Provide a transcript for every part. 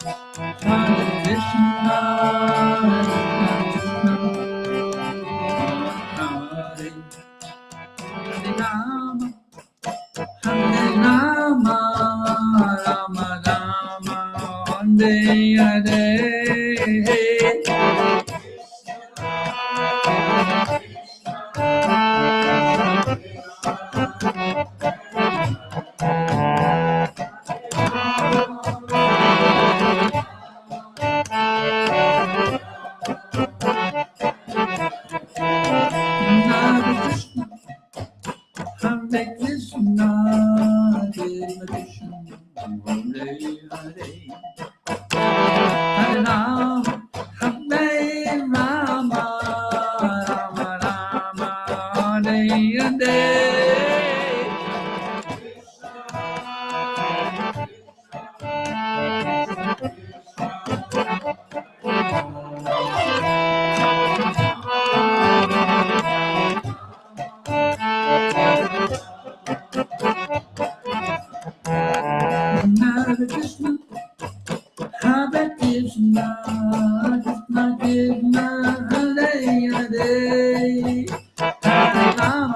Hare Krishna, Hare Rama, Hare Rama, Rama Rama, Hare Hare. Hare Krishna, Krishna Krishna, Hare Hare, Hare Rama, Hare Rama, Rama Rama, Hare Hare. Hare Krishna, Hare Krishna, Krishna Krishna, Hare Hare, Hare Rama,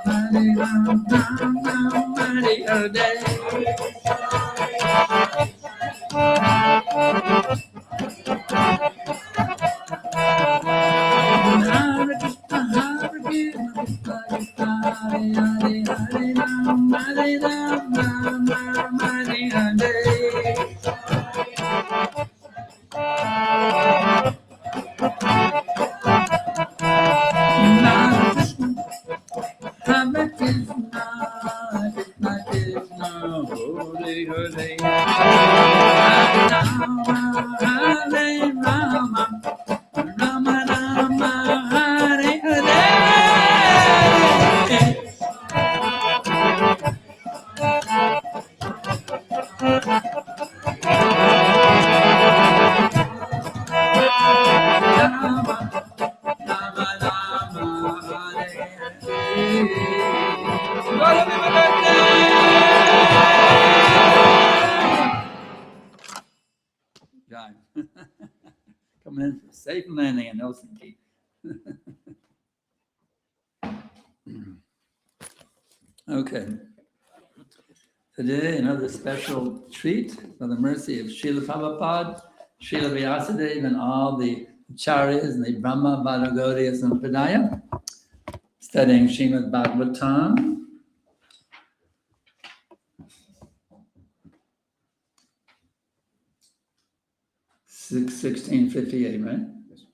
Hare Rama, Rama Rama, Hare Hare. Krishna, Hare Krishna, Krishna Krishna, Hare Hare, Hare Rama, Hare Rama, Rama Rama, Hare Hare. Coming in for a safe landing in Helsinki. Okay. Today, another special treat for the mercy of Srila Prabhupada, Srila Vyasadeva, and all the acharyas and the Brahma Bhagavata Sampradaya, studying Srimad Bhagavatam. Six 1658, right?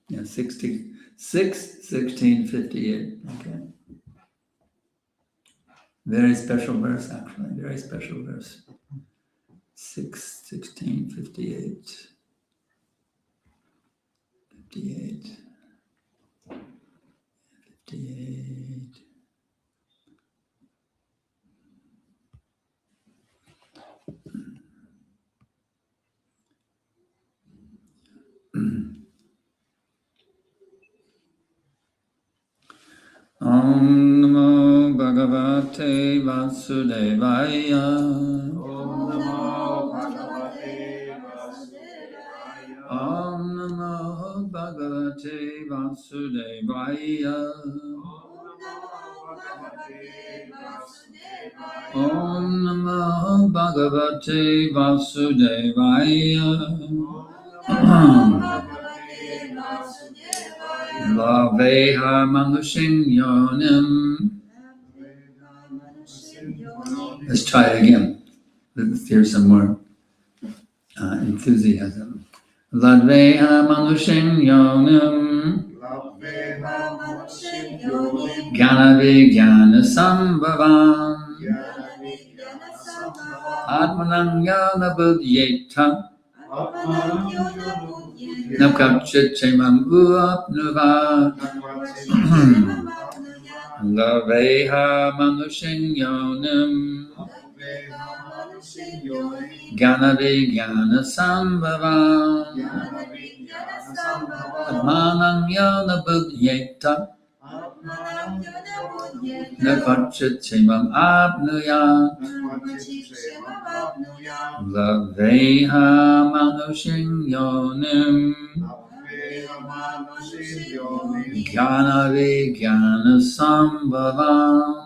Yes. Yeah, 1658. Okay. Very special verse, actually. Very special verse. 1658. 58. 58. Om Namo Bhagavate Vasudevaya. Om Namo Bhagavate Vasudevaya. Om Namo Bhagavate Vasudevaya. Om Namo Bhagavate Vasudevaya. Om Bhagavate Vasudevaya. Laveha Manushin Yonim. Let's try it again. Let's hear some more enthusiasm. Ladveha Manushin Yonim. Jnana Vijnana Sambhavam. Atmanam Yana Buddhyeta. Nakachit Chemam Uapnuvat. Laveha Manushin Yonim. Jnana Vijnana Sambhavam. Atmanam Yana Buddhyeta. Nakachit Chemam Apnuyat. Laveha Manushin Yonim. Jnana Vijnana Sambhavam.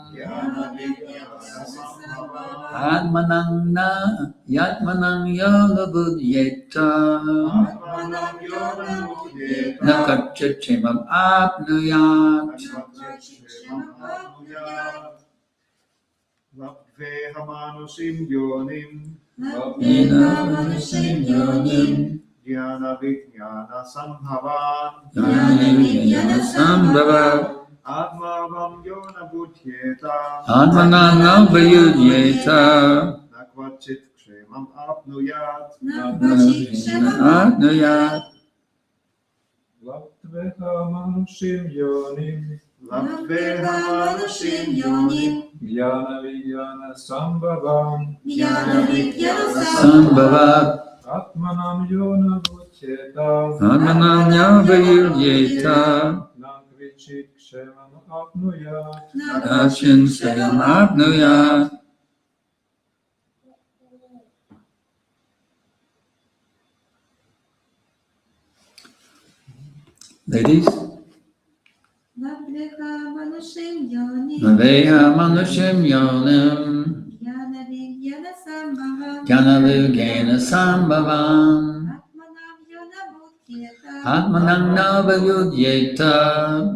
Atmanang Yatmanang Yoga Buddhyeta. Nakachit Chemam Apnuyat. Labveha manusim yonim. Jnana vijnana sambhavan. Atmavam yona buddhyeta. Atmanang Vayudyeta. Nakvachit kshemam apnuyat. Apnuyat. Labveha manusim yonim. Labveha manusim yonim. Jnana vijnana sambhavam. Sambhavat. Atmanam yona buddhyeta. Atmanang Vayudyeta. Nakvachit kshemam apnuyat. Ashin Sayam Apnuyat. Ladies, Labveha manushim yonim. Naveha Manushim Yonim. Jnana vijnana sambhavam. Jnana Vijnana Sambhavam. Atmanam yona buddhyeta. Atmanang Vayudyeta.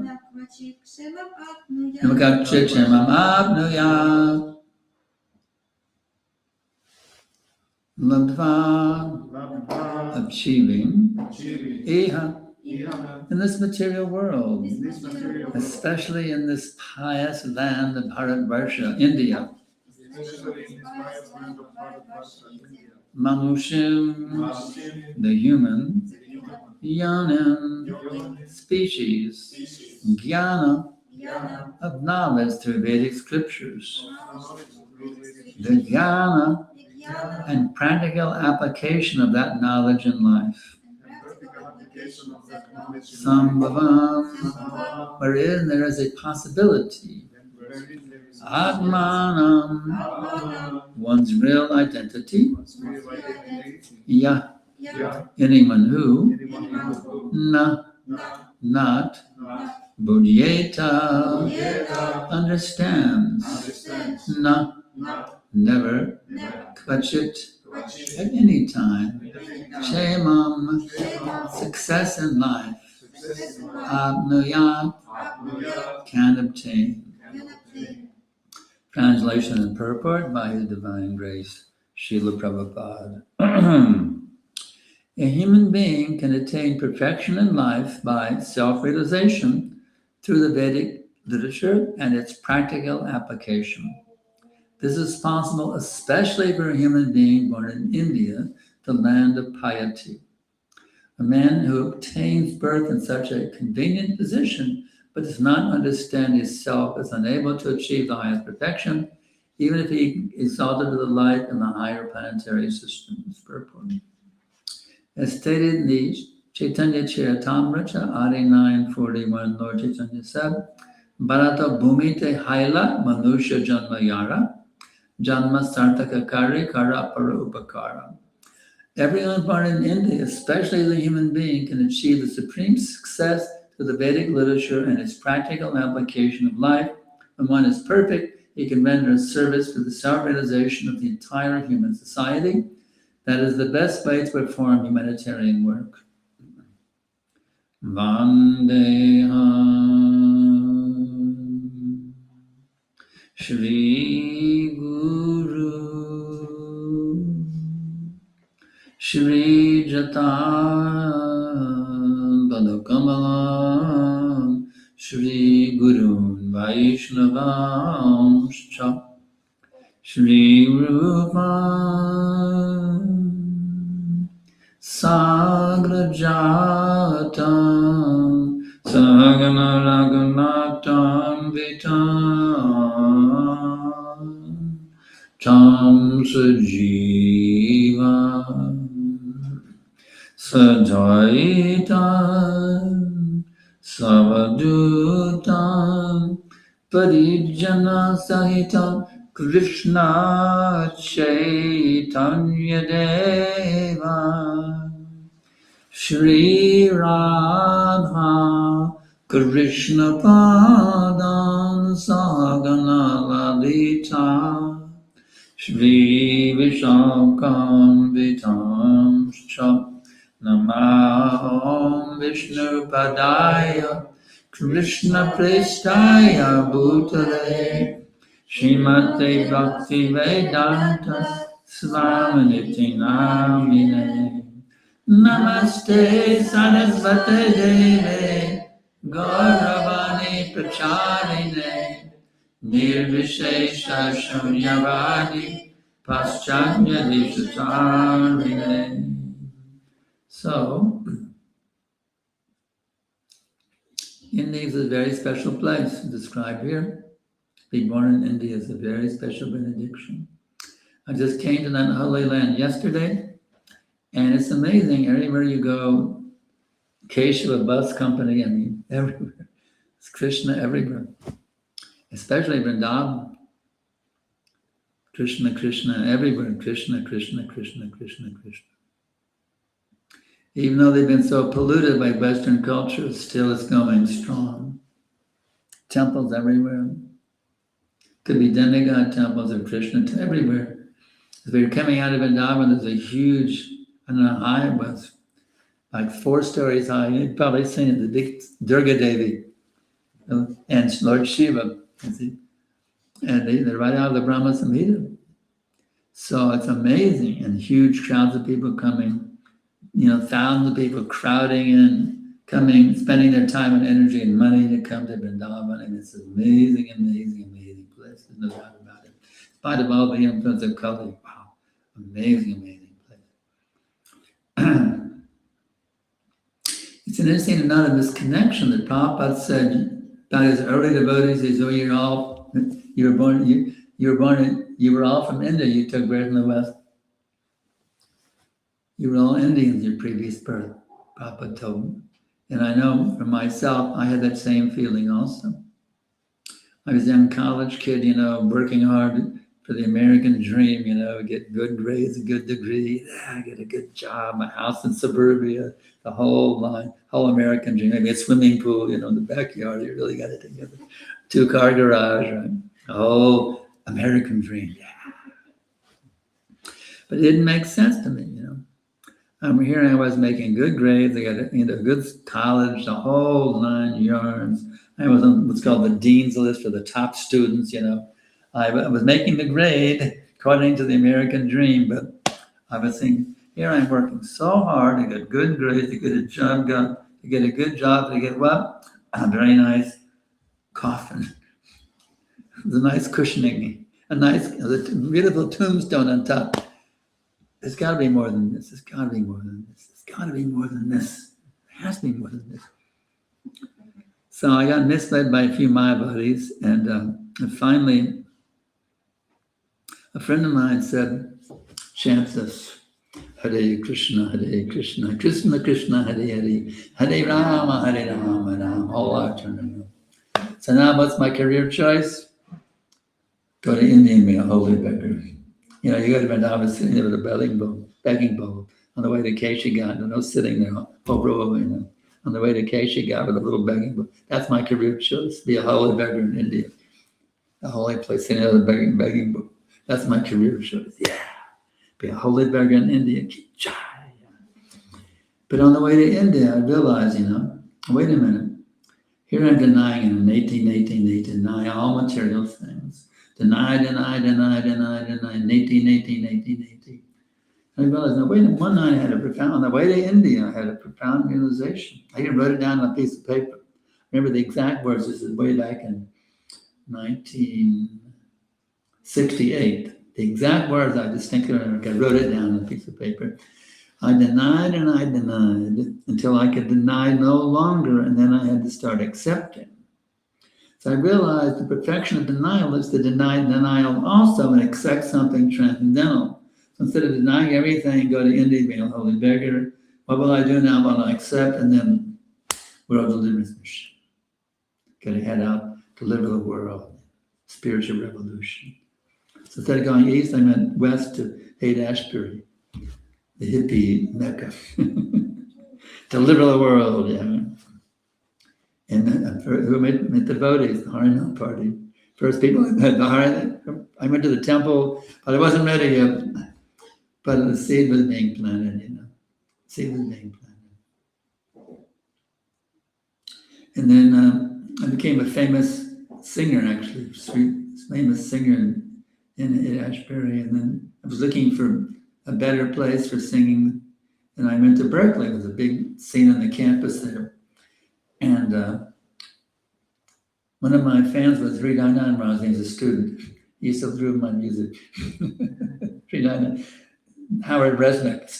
Nakvachit kshemam apnuyat. Nakachit Chemam Apnuyat. Ladva. Achieving. Iha. In this material world, especially in this pious land of Bharatvarsha, India, Manushim, the human, Yonim, species, Jnana, of knowledge through Vedic scriptures, the Jnana and practical application of that knowledge in life. Sambhavam, wherein there is a possibility. Atmanam, one's real identity. Anyone who, not, Buddhyeta, understands. Never, Kvachit, at any time. Kshemam, success in life. Apnuyat, can obtain. Translation and purport by His Divine Grace, Srila Prabhupada. A human being can attain perfection in life by self-realization through the Vedic literature and its practical application. This is possible especially for a human being born in India, the land of piety. A man who obtains birth in such a convenient position but does not understand his self is unable to achieve the highest perfection, even if he exalted to the light in the higher planetary systems. Purport. As stated in the Chaitanya Charitamrita, Adi 941, Lord Chaitanya said, Bharata Bhumite Haila Manusha Janma Yara, Janma Sartaka Kari Kara Para Upakara. Everyone born in India, especially the human being, can achieve the supreme success through the Vedic literature and its practical application of life. When one is perfect, he can render service to the self-realization of the entire human society. That is the best way to perform humanitarian work. Vandeham Shri Guru Shri Jatan Padakamalam Shri Guru Vaishnavam Shri Rupam Sagrajatam Sagana Raghunatam Vitam Tam Sajiva Sadhaitam Savadutam Parijana Sahitam Krishna Chaitanya Deva Shri Radha Krishna Padam Sagana Ladita Shri Vishakam Vitam Namaham Vishnu Padaya Krishna Prestaya Bhutale Srimate Bhakti Vedanta Swaminiti Namine Namaste Sarasvate Deve Gauravani Pracharine Nirvishesha Shunyavadi Paschanya Dishatarine. So, India is a very special place described here. Being born in India is a very special benediction. I just came to that holy land yesterday, and it's amazing. Everywhere you go, Keshava bus company, I mean, everywhere. It's Krishna everywhere. Especially Vrindavan. Krishna, Krishna, everywhere. Krishna, Krishna, Krishna, Krishna, Krishna. Even though they've been so polluted by Western culture, still it's going strong. Temples everywhere. Could be demigod temples of Krishna everywhere. As we were coming out of Vrindavan, there's a huge, I don't know how high it was, like 4 stories high. You've probably seen it, the big Durga Devi and Lord Shiva. And they're right out of the Brahma Samhita. So it's amazing, and huge crowds of people coming, thousands of people crowding in, coming, spending their time and energy and money to come to Vrindavan, and it's an amazing, amazing, amazing place. There's no doubt about it. In spite of all the influence of Kali, wow, amazing, amazing place. It's an interesting amount of this connection that Prabhupada said about his early devotees. He said, you were all from India. You took birth in the West. You were all Indians your previous birth, Prabhupada told me. And I know for myself, I had that same feeling also. I was a young college kid, working hard for the American dream, get good grades, a good degree, get a good job, my house in suburbia, the whole line, whole American dream, maybe a swimming pool, in the backyard, you really got it together. 2-car garage, right? The whole American dream, But it didn't make sense to me, Here I was making good grades. I got a good college, the whole 9 yards. I was on what's called the dean's list for the top students. I was making the grade according to the American dream, but I was thinking, here I'm working so hard to get good grades, to get a job, to get a good job, to get what? A very nice coffin, the nice cushioning, a beautiful tombstone on top. There's got to be more than this. There's got to be more than this. There's got to be more than this. There has to be more than this. So I got misled by a few Maya buddies, and finally, a friend of mine said, chant this, Hare Krishna, Krishna Krishna, Hare Hare, Hare Rama, Rama, whole life turned around. So now what's my career choice? Go to India and be a holy beggar. You go to Vrindavan sitting there with a begging bowl. On the way to Keshigat, no sitting there, on the way to Keshigat with a little begging bowl. That's my career choice, be a holy beggar in India. a holy place, sitting out of the begging book. That's my career. Yeah, be a holy beggar in India. But on the way to India, I realized, wait a minute. Here I'm denying in 18, deny all material things. Deny, 18. I realized, no, wait a minute, one night I had on the way to India, I had a profound realization. I even wrote it down on a piece of paper. Remember the exact words, this is way back in 1968. The exact words I distinctly remember, I wrote it down on a piece of paper. I denied and I denied until I could deny no longer, and then I had to start accepting. So I realized the perfection of denial is to deny denial also and accept something transcendental. So instead of denying everything, go to India, being a holy beggar, what will I do now? Well, I accept, and then world deliverance mission. Got to head out, deliver the world, spiritual revolution. So instead of going east, I went west to Haight-Ashbury, the hippie Mecca. Deliver the world, yeah. And who met devotees, the Harinam party. First people I met, I went to the temple, but I wasn't ready yet. But the seed was being planted, Seed was being planted. And then I became a famous singer, actually, famous singer in Ashbury. And then I was looking for a better place for singing. And I went to Berkeley. There was a big scene on the campus there. And one of my fans was Sri Maharaj. He was a student. He used to groove my music. Howard Resnick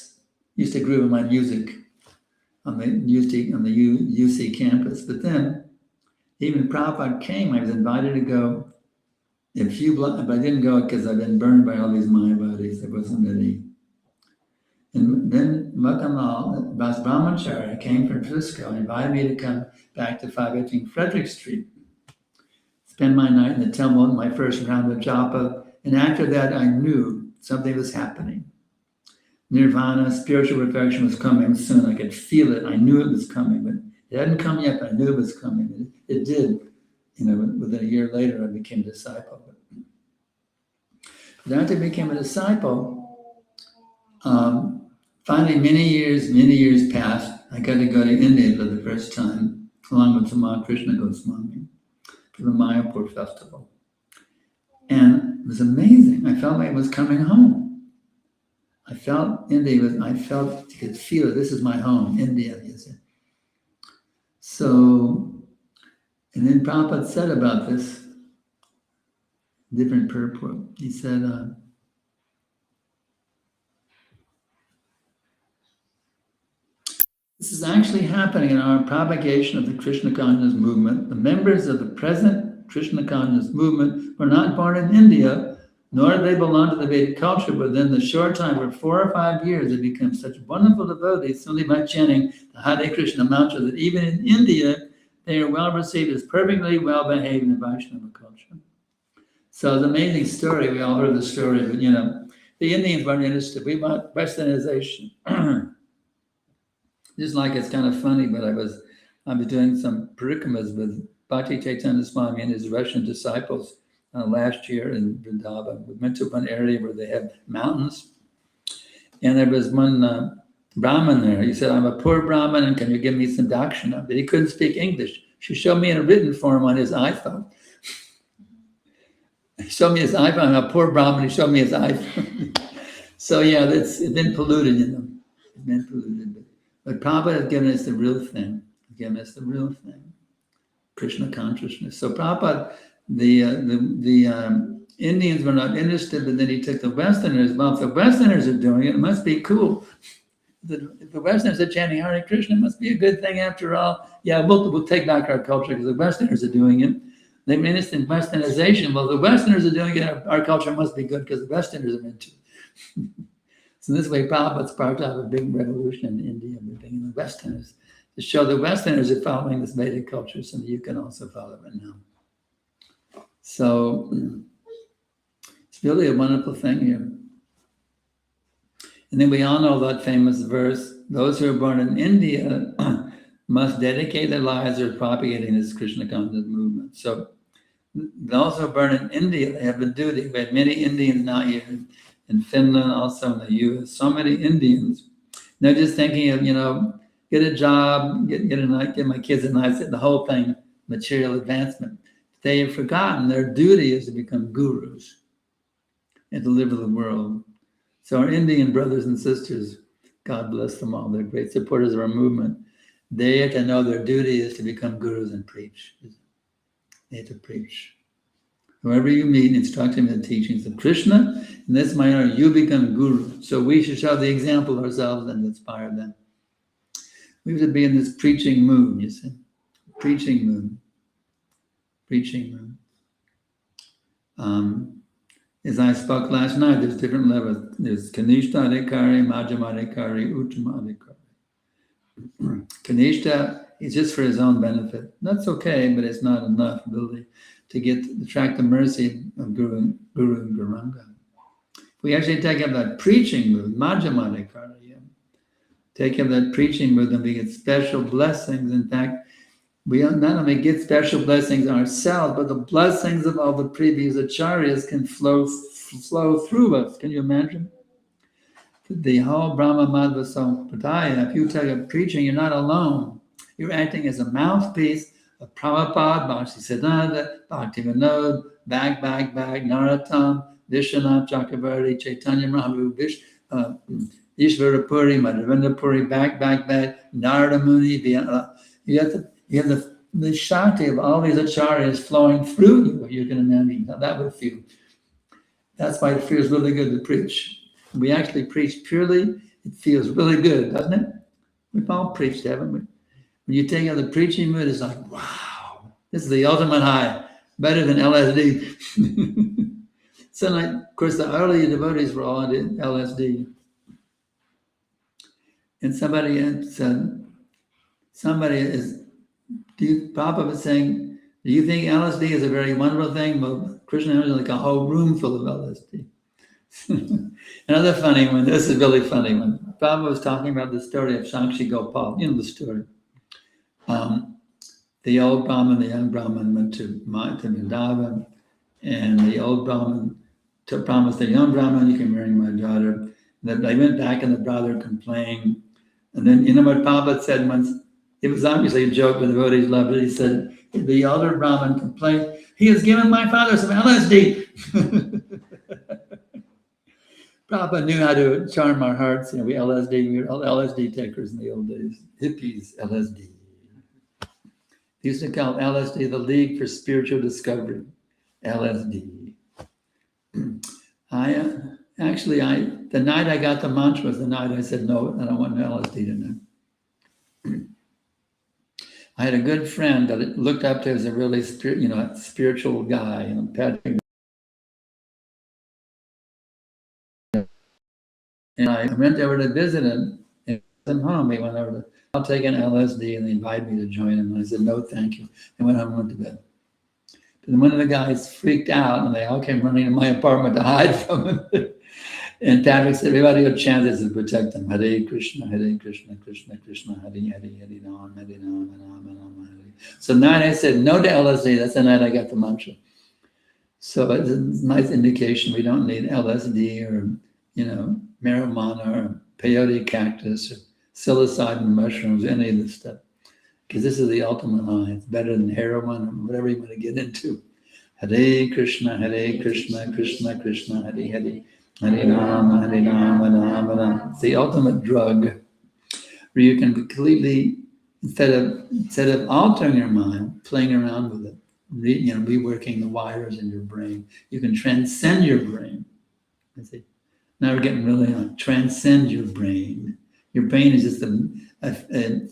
used to groove my music on the UC campus. But then, even Prabhupada came. I was invited to go a few blocks, but I didn't go because I've been burned by all these Mayavadis. There wasn't any. And then Makamal, Bas Brahmacharya, came from Frisco and invited me to come back to 518 Frederick Street. Spend my night in the temple, my first round of japa. And after that, I knew something was happening. Nirvana, spiritual perfection was coming soon. I could feel it. I knew it was coming, but it hadn't come yet, but I knew it was coming. It did. Within a year later, I became a disciple. But after I became a disciple, finally, many years passed. I got to go to India for the first time, along with Tamal Krishna Goswami, for the Mayapur festival. And it was amazing. I felt like I was coming home. I felt India I could feel it. This is my home, India. So, and then Prabhupada said about this, different purport. He said, this is actually happening in our propagation of the Krishna consciousness movement. The members of the present Krishna consciousness movement were not born in India, nor did they belong to the Vedic culture, but within the short time, for 4 or 5 years, they became such wonderful devotees simply by chanting the Hare Krishna mantra that even in India, they are well received as perfectly well behaved in the Vaishnava culture. So it's an amazing story. We all heard the story, but the Indians weren't interested. We want Westernization. Just like it's kind of funny, but I was doing some parikramas with Bhakti Chaitanya Swami and his Russian disciples last year in Vrindavan. We went to one area where they have mountains, and there was one Brahmin there. He said, I'm a poor Brahmin, and can you give me some dakshina? But he couldn't speak English. She showed me in a written form on his iPhone. He showed me his iPhone. I'm a poor Brahmin. He showed me his iPhone. So yeah, it's been polluted, It's been polluted. But Prabhupada has given us the real thing. Krishna consciousness. So Prabhupada, the Indians were not interested, but then he took the Westerners. Well, if the Westerners are doing it, it must be cool. If the Westerners are chanting Hare Krishna, it must be a good thing after all. Yeah, we'll take back our culture because the Westerners are doing it. They're interested in Westernization. Well, the Westerners are doing it, our culture must be good because the Westerners are into it. So this way, Prabhupada sparked out a big revolution in India, bringing the Westerners to show the Westerners are following this Vedic culture, so that you can also follow it now. So it's really a wonderful thing here. And then we all know that famous verse, those who are born in India must dedicate their lives to propagating this Krishna consciousness movement. So They also burn in India. They have a duty. We have many Indians now here in Finland, also in the US. So many Indians. They're just thinking of, get a job, get my kids a nice, the whole thing, material advancement. They have forgotten their duty is to become gurus and deliver the world. So our Indian brothers and sisters, God bless them all, they're great supporters of our movement. They have to know their duty is to become gurus and preach. They have to preach. Whoever you meet, instruct him in the teachings of Krishna. In this manner, you become guru. So we should show the example ourselves and inspire them. We have to be in this preaching mood, you see. Preaching mood. Preaching mood. As I spoke last night, there's different levels. There's Kanishta Adhikari, Madhyama Adhikari, Uttama Adhikari. Kanishta is just for his own benefit. That's okay, but it's not enough really to attract the mercy of Guru and Guranga. If we actually take up that preaching mood, Madhyama Adhikari, take up that preaching mood, then we get special blessings. In fact, we not only get special blessings ourselves, but the blessings of all the previous acharyas can flow through us. Can you imagine? The whole Brahma Madhva Sampradaya, if you take up preaching, you're not alone. You're acting as a mouthpiece of Prabhupada, Bhakti Siddhanta, Bhakti Vinod, Bag, Narottam, Vishwanath Chakravarti, Chaitanya Mahaprabhu, Ishvara Puri, Madhavendra Puri, Bag, Narada Muni. You have the Shakti of all these acharyas flowing through you. You can imagine how that would feel. That's why it feels really good to preach. We actually preach purely, it feels really good, doesn't it? We've all preached, haven't we? When you take out the preaching mood, it's like, wow, this is the ultimate high, better than LSD. So, of course, the early devotees were all on LSD. And somebody said, Prabhupada was saying, do you think LSD is a very wonderful thing? Well, Krishna has like a whole room full of LSD. Another funny one, this is a really funny one. Prabhupada was talking about the story of Sakshi Gopal. You know the story. The old Brahmin, the young Brahmin went to Vrindavan, and the old Brahmin promised the young Brahmin, you can marry my daughter. Then they went back and the brother complained. And then, you know what Prabhupada said once? It was obviously a joke, but the devotees loved it. He said, the elder Brahmin complained, he has given my father some LSD. Prabhupada knew how to charm our hearts. We were all LSD takers in the old days. Hippies, LSD. They used to call LSD the League for Spiritual Discovery. LSD. The night I got the mantra was the night I said, no, I don't want no LSD tonight. I had a good friend that I looked up to as a really spiritual guy, Patrick. And I went over to visit him and sent him home. He went over to, I'll take an LSD, and they invited me to join him. And I said, no, thank you. I went home and went to bed. But then one of the guys freaked out, and they all came running to my apartment to hide from him. And Patrick said, everybody who chant this to protect them. Hare Krishna, Krishna Krishna, Hare Ram, Hare. So the night I said no to LSD, that's the night I got the mantra. So it's a nice indication we don't need LSD or, marijuana or peyote cactus or psilocybin mushrooms, any of this stuff. Because this is the ultimate high. It's better than heroin or whatever you want to get into. Hare Krishna, Krishna Krishna, Hare Hare. Hare Rama, Rama Rama. It's the ultimate drug where you can completely, instead of altering your mind, playing around with it, reworking the wires in your brain, you can transcend your brain. I see. Now we're getting really on. Transcend your brain. Your brain is just a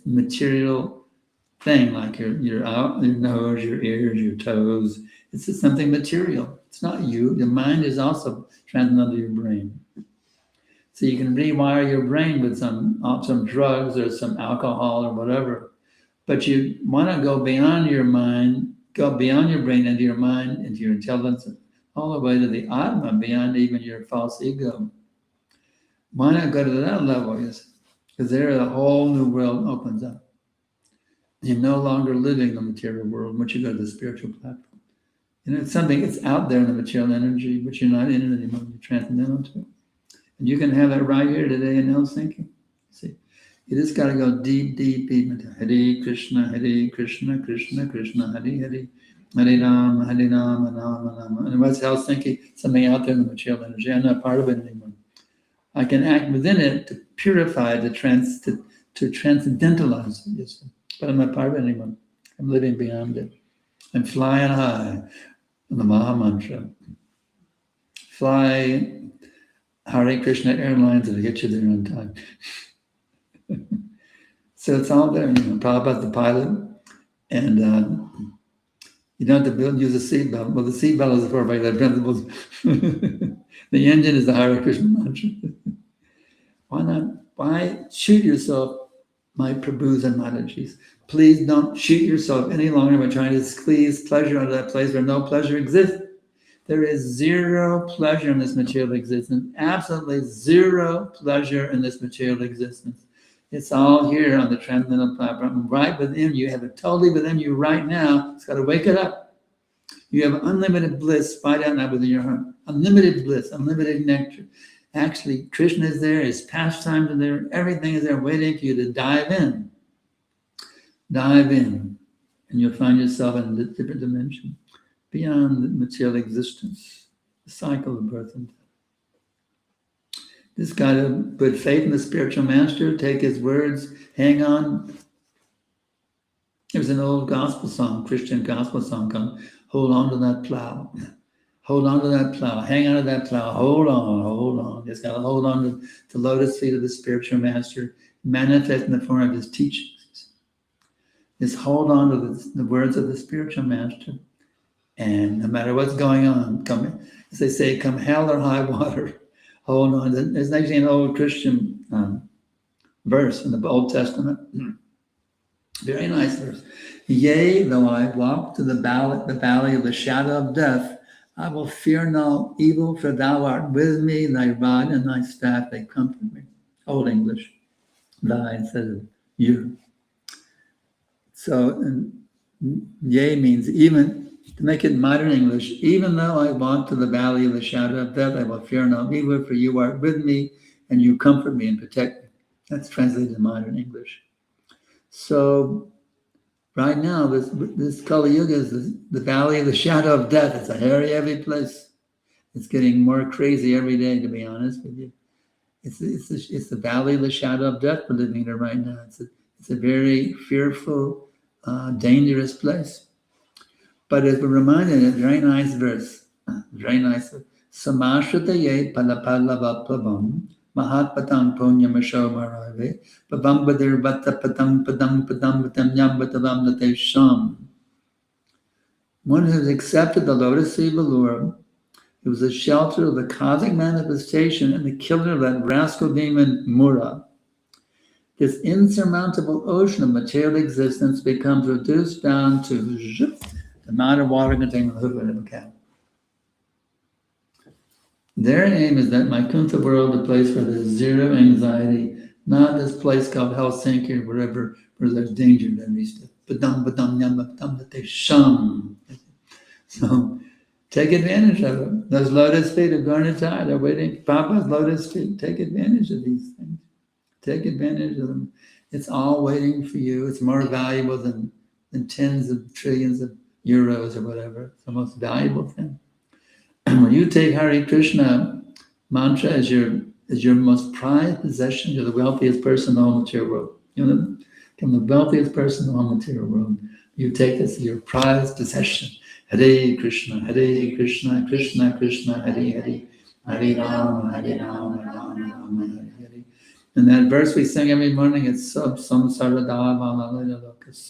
material thing, like your nose, your ears, your toes. It's just something material. It's not you. The mind is also transcendental your brain. So you can rewire your brain with some drugs or some alcohol or whatever. But you want to go beyond your mind, go beyond your brain into your mind, into your intelligence, all the way to the Atma, beyond even your false ego. Why not go to that level? Yes, because there a whole new world opens up. You're no longer living the material world once you go to the spiritual platform. It's something that's out there in the material energy, but you're not in it anymore. You're transcendental to it. And you can have that right here today in Helsinki. See, you just got to go deep, deep, deep into Hare Krishna, Krishna Krishna, Hare Hare, Hare Rama, Rama Rama. And what's Helsinki? Something out there in the material energy. I'm not part of it anymore. I can act within it to purify, to transcendentalize it, but I'm not part of it anymore. I'm living beyond it. I'm flying high on the Maha Mantra. Fly Hare Krishna Airlines to get you there on time. So it's all there. Prabhupada's the pilot, and you don't have to use a seatbelt. Well, the seatbelt is for regular principles. The engine is the Hare Krishna mantra. Why not? Why shoot yourself, my Prabhus and Matajis? Please don't shoot yourself any longer by trying to squeeze pleasure out of that place where no pleasure exists. There is zero pleasure in this material existence. Absolutely zero pleasure in this material existence. It's all here on the transcendental platform. Right within you. You have it totally within you right now. It's got to wake it up. You have unlimited bliss right out now within your heart. Unlimited bliss, unlimited nectar. Actually, Krishna is there, his pastimes are there, everything is there waiting for you to dive in. Dive in, and you'll find yourself in a different dimension, beyond the material existence, the cycle of birth and death. Just got to put faith in the spiritual master, take his words, hang on. There's an old gospel song, Christian gospel song called Hold On to That Plow. Hold on to that plow. Hang on to that plow. Hold on, hold on. Just got to hold on to the lotus feet of the spiritual master, manifest in the form of his teachings. Just hold on to the words of the spiritual master. And no matter what's going on, as they say, come hell or high water, hold on. There's actually an old Christian verse in the Old Testament. Very nice verse. Yea, though I walk to the valley of the shadow of death, I will fear no evil, for thou art with me, thy rod and thy staff, they comfort me. Old English. Thy instead of you. So, yea means even, to make it modern English, even though I walk to the valley of the shadow of death, I will fear no evil, for you art with me, and you comfort me and protect me. That's translated in modern English. So, right now, this Kali Yuga is the valley of the shadow of death. It's a hairy, heavy place. It's getting more crazy every day, to be honest with you. It's the valley of the shadow of death we're living in right now. It's a very fearful, dangerous place. But as we're reminded, a very nice verse, very nice. Samashrataye palapalavaplavam Mahatpatam Punyamasho Marave, Pavambadir Bata Padam Padam Padam Patam Yambatavam Nate Sham. One who has accepted the lotus feet of the Lord, who was the shelter of the cosmic manifestation and the killer of that rascal demon Mura. This insurmountable ocean of material existence becomes reduced down to the amount of water containing the hood of a cat. Their aim is that Vaikuntha world, a place where there's zero anxiety, not this place called Helsinki or wherever where there's danger in every step. So take advantage of it. Those lotus feet of Garnitai, they're waiting. Papa's lotus feet, take advantage of these things. Take advantage of them. It's all waiting for you. It's more valuable than tens of trillions of euros or whatever. It's the most valuable thing. When you take Hare Krishna mantra as your most prized possession, you're the wealthiest person in the whole material world. You want to become the wealthiest person in the whole material world. You take this as your prized possession. Hare Krishna, Krishna Krishna, Hare Hare, Hare Rama, Rama Rama, Hare Hare. And that verse we sing every morning, it's it's so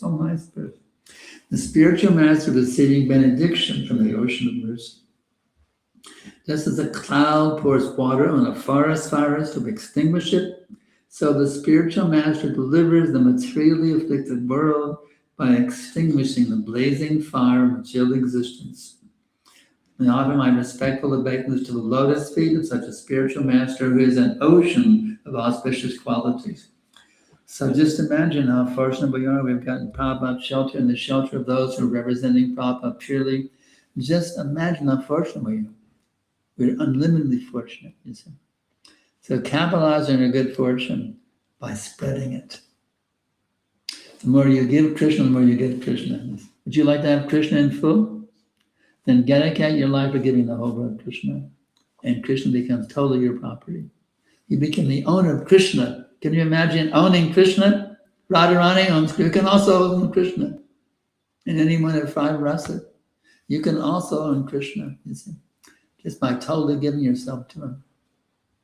nice verse. The spiritual master receiving benediction from the ocean of mercy. Just as a cloud pours water on a forest fire to extinguish it, so the spiritual master delivers the materially afflicted world by extinguishing the blazing fire of material existence. I offer my respectful obeisance to the lotus feet of such a spiritual master who is an ocean of auspicious qualities. So just imagine how fortunate we are. We've gotten Prabhupada shelter in the shelter of those who are representing Prabhupada purely. Just imagine how fortunate we are. We're unlimitedly fortunate, you see. So capitalize on your good fortune by spreading it. The more you give Krishna, the more you get Krishna. Would you like to have Krishna in full? Then dedicate your life to giving the whole world Krishna. And Krishna becomes totally your property. You become the owner of Krishna. Can you imagine owning Krishna? Radharani owns Krishna. You can also own Krishna. And any one of 5 rasas. You can also own Krishna, you see, just by totally giving yourself to him.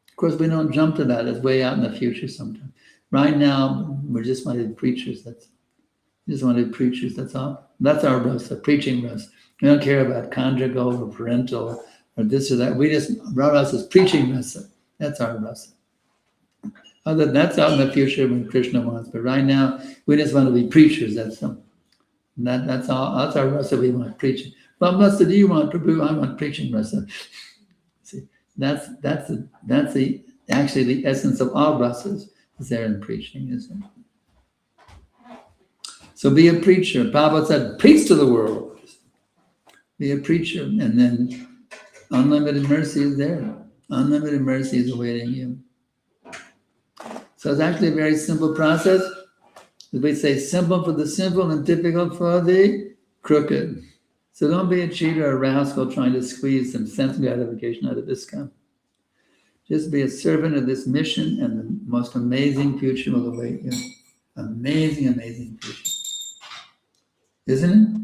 Of course, we don't jump to that. It's way out in the future sometime. Right now, we're just wanted preachers. That's all. That's our rasa, preaching rasa. We don't care about conjugal or parental or this or that. Our rasa is preaching rasa. That's our rasa. That's out in the future when Krishna wants. But right now, we just want to be preachers. That's all. That's all. That's our rasa. We want preaching. What rasa do you want, Prabhu? I want preaching rasa. See, that's actually the essence of all rasas is there in preaching, isn't it? So be a preacher. Prabhupada said, preach to the world. Be a preacher, and then unlimited mercy is there. Unlimited mercy is awaiting you. So it's actually a very simple process. We say simple for the simple and difficult for the crooked. So don't be a cheater or a rascal trying to squeeze some sense gratification out of this kind. Just be a servant of this mission, and the most amazing future will await you. Amazing, amazing future. Isn't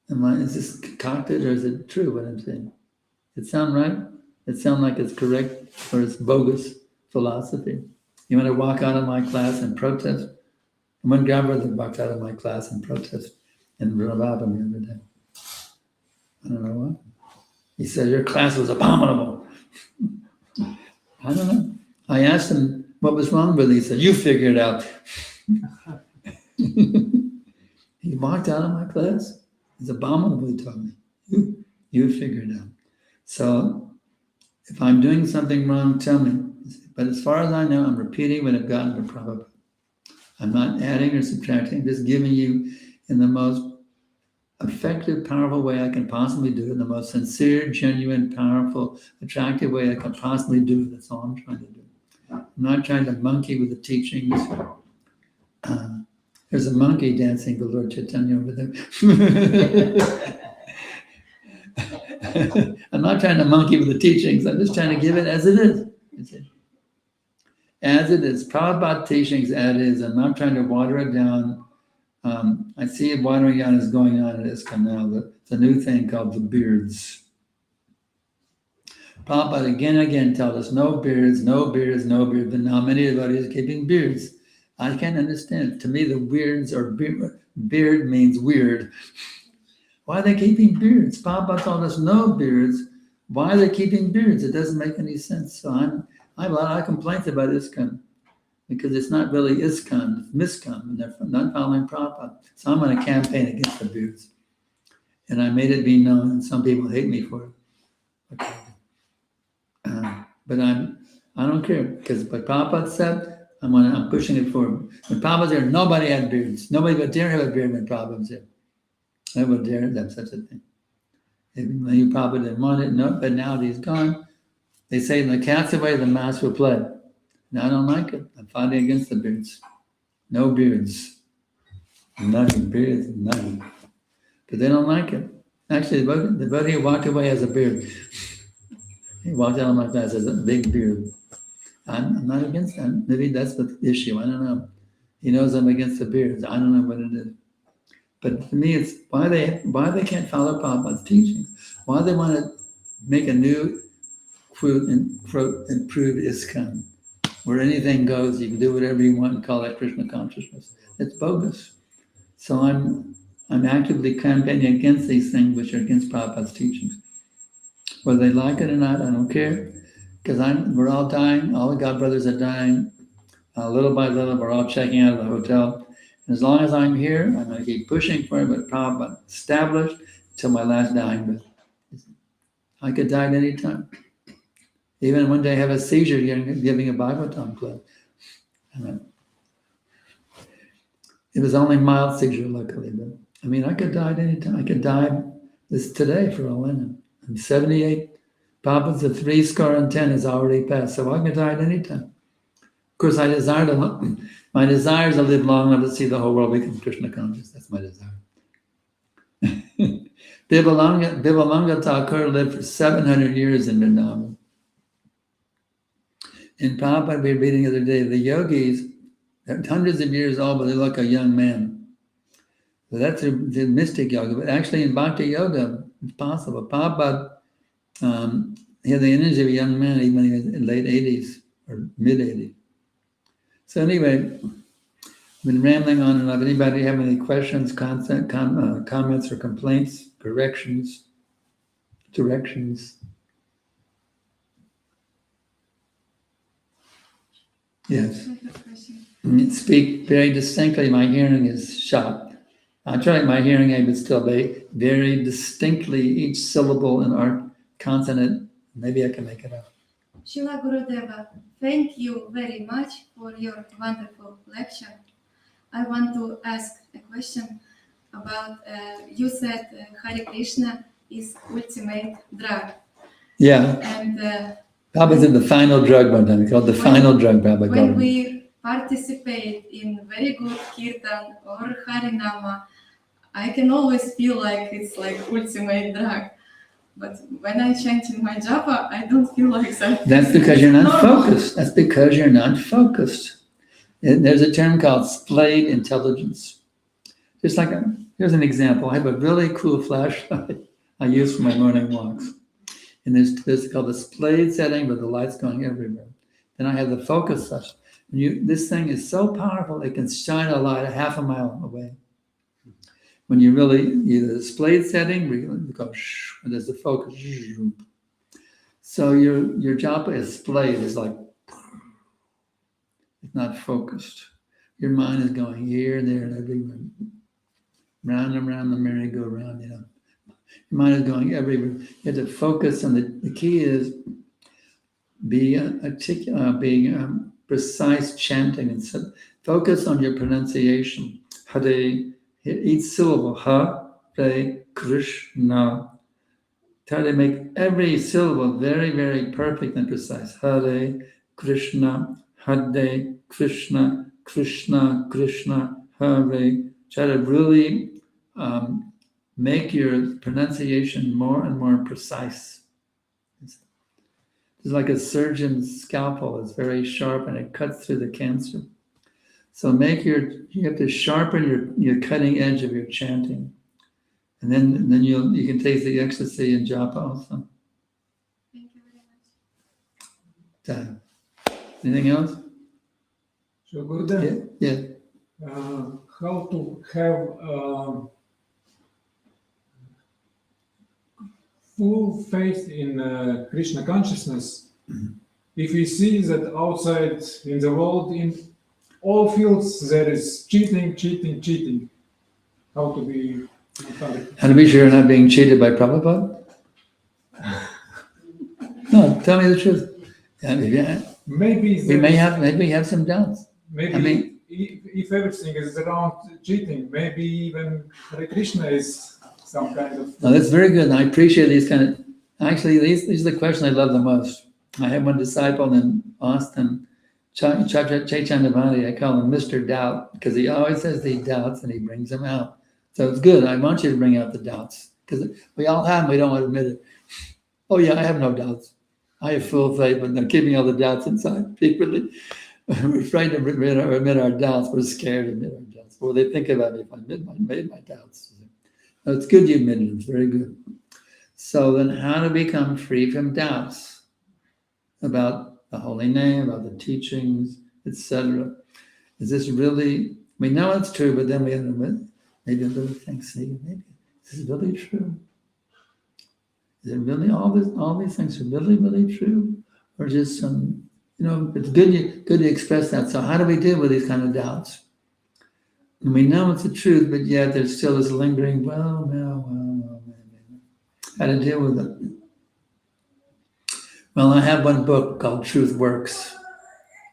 it? Is this concocted or is it true what I'm saying? It sound right? It sound like it's correct or it's bogus philosophy? You want to walk out of my class and protest? One grandmother walked out of my class and protest in Bhagavatam the other day. I don't know what. He said, your class was abominable. I don't know. I asked him what was wrong with it. He said, you figure it out. He walked out of my class. It's abominable, he told me. You figure it out. So if I'm doing something wrong, tell me. But as far as I know, I'm repeating what I've gotten from Prabhupada. I'm not adding or subtracting, just giving you in the most effective, powerful way I can possibly do it, in the most sincere, genuine, powerful, attractive way I can possibly do it. That's all I'm trying to do. I'm not trying to monkey with the teachings. There's a monkey dancing with Lord Chaitanya over there. I'm not trying to monkey with the teachings. I'm just trying to give it as it is. As it is. Prabhupada teachings as it is. I'm not trying to water it down. I see it watering down is going on in ISKCON now. It's a new thing called the beards. Prabhupada again and again tells us no beards, no beards, no beards. But now many devotees are keeping beards. I can't understand. To me, the weirds are beard means weird. Why are they keeping beards? Prabhupada told us no beards. Why are they keeping beards? It doesn't make any sense. So I have a lot of complaints about ISKCON because it's not really ISKCON, it's MISKCON, and they're not following Prabhupada. So I'm on a campaign against the beards. And I made it be known, and some people hate me for it. But I don't care, because what Prabhupada said, I'm pushing it forward. When Prabhupada's there, nobody had beards. Nobody would dare have a beard when Prabhupada's there. I would dare have such a thing. Maybe Prabhupada didn't want it, no, but now that he's gone, they say in the cat's away, the mouse will play. Now I don't like it. I'm fighting against the beards. No beards. Nothing, beards, nothing. But they don't like it. Actually, the devotee who walked away has a beard. He walked out of my class as a big beard. I'm not against that. Maybe that's the issue. I don't know. He knows I'm against the beards. I don't know what it is. But to me, it's why they can't follow Prabhupada's teachings. Why they want to make a new improved ISKCON, where anything goes, you can do whatever you want and call that Krishna consciousness. It's bogus. So I'm actively campaigning against these things which are against Prabhupada's teachings. Whether they like it or not, I don't care. Because we're all dying, all the God brothers are dying. Little by little, we're all checking out of the hotel. And as long as I'm here, I'm going to keep pushing for it, but Prabhupada established until my last dying breath. I could die at any time. Even one day I have a seizure giving a Bhagavatam class. It was only mild seizure, luckily. But I could die at any time. I could die This is today for all I know. I'm 78. Papa's at 70 has already passed, so I can die at any time. Of course, my desire is to live long enough to see the whole world become Krishna conscious. That's my desire. Bimalanga Thakur lived for 700 years in Vrindavan. In Prabhupada, we were reading the other day, the yogis, they're hundreds of years old, but they look a young man. So that's the mystic yoga. But actually in Bhakti yoga, it's possible. Prabhupada, he had the energy of a young man even when he was in late 80s or mid 80s. So anyway, I've been rambling on and on. Anybody have any questions, comments or complaints, corrections, directions? Yes. I have a question. Speak very distinctly. My hearing is shot. I'm trying my hearing aid, but still very distinctly each syllable in our consonant. Maybe I can make it up. Shila Gurudeva, thank you very much for your wonderful lecture. I want to ask a question about, you said Hare Krishna is ultimate drug. Yeah. And Prabhupada's in the final drug one time. It's called the final drug, Prabhupada. when we participate in very good kirtan or harinama, I can always feel like it's like ultimate drug. But when I chant in my japa, I don't feel like that. That's because you're not focused. That's because you're not focused. There's a term called splayed intelligence. Just like, here's an example. I have a really cool flashlight I use for my morning walks. And there's called the splayed setting, but the light's going everywhere. Then I have the focus such. This thing is so powerful, it can shine a light a half a mile away. When you really, either the splayed setting, where you go, and there's the focus. So your japa is splayed, it's like, it's not focused. Your mind is going here, there, and everywhere. Round and round the merry-go-round, you know. Your mind is going everywhere. You have to focus, and the key is being precise chanting, and focus on your pronunciation. Hare, each syllable, Hare Krishna. Try to make every syllable very, very perfect and precise. Hare Krishna, Hare Krishna, Krishna Krishna, Hare. Try to really make your pronunciation more and more precise. It's like a surgeon's scalpel. It's very sharp and it cuts through the cancer. So you have to sharpen your cutting edge of your chanting. And then you can taste the ecstasy in japa also. Thank you very much. Anything else? So Gurudev, Yeah. how to have full faith in Krishna consciousness if we see that outside in the world, in all fields, there is cheating. How to be... How to be sure you're not being cheated by Prabhupada? No, tell me the truth. Maybe we may have some doubts. Maybe if everything is around cheating, maybe even Hare Krishna is some kind of... No, that's very good. And I appreciate these kind of... Actually, these are the questions I love the most. I have one disciple in Austin, Chaitanyavadi. I call him Mr. Doubt, because he always has these doubts and he brings them out. So it's good. I want you to bring out the doubts, because we all have them. We don't want to admit it. Oh yeah, I have no doubts. I have full faith, but I'm keeping all the doubts inside secretly. We're afraid to admit our doubts. We're scared to admit our doubts. What will they think about me if I made my doubts? No, it's good you admitted them. It's very good. So then how to become free from doubts about the holy name, about the teachings, etc. Is this really, we know it's true, but then we have to admit, maybe a little thing, see, maybe this is really true. Is it really all these things are really true? Or just some, it's good to express that. So how do we deal with these kind of doubts? And we know it's the truth, but yet there's still this lingering, well, how to deal with it? Well, I have one book called Truth Works.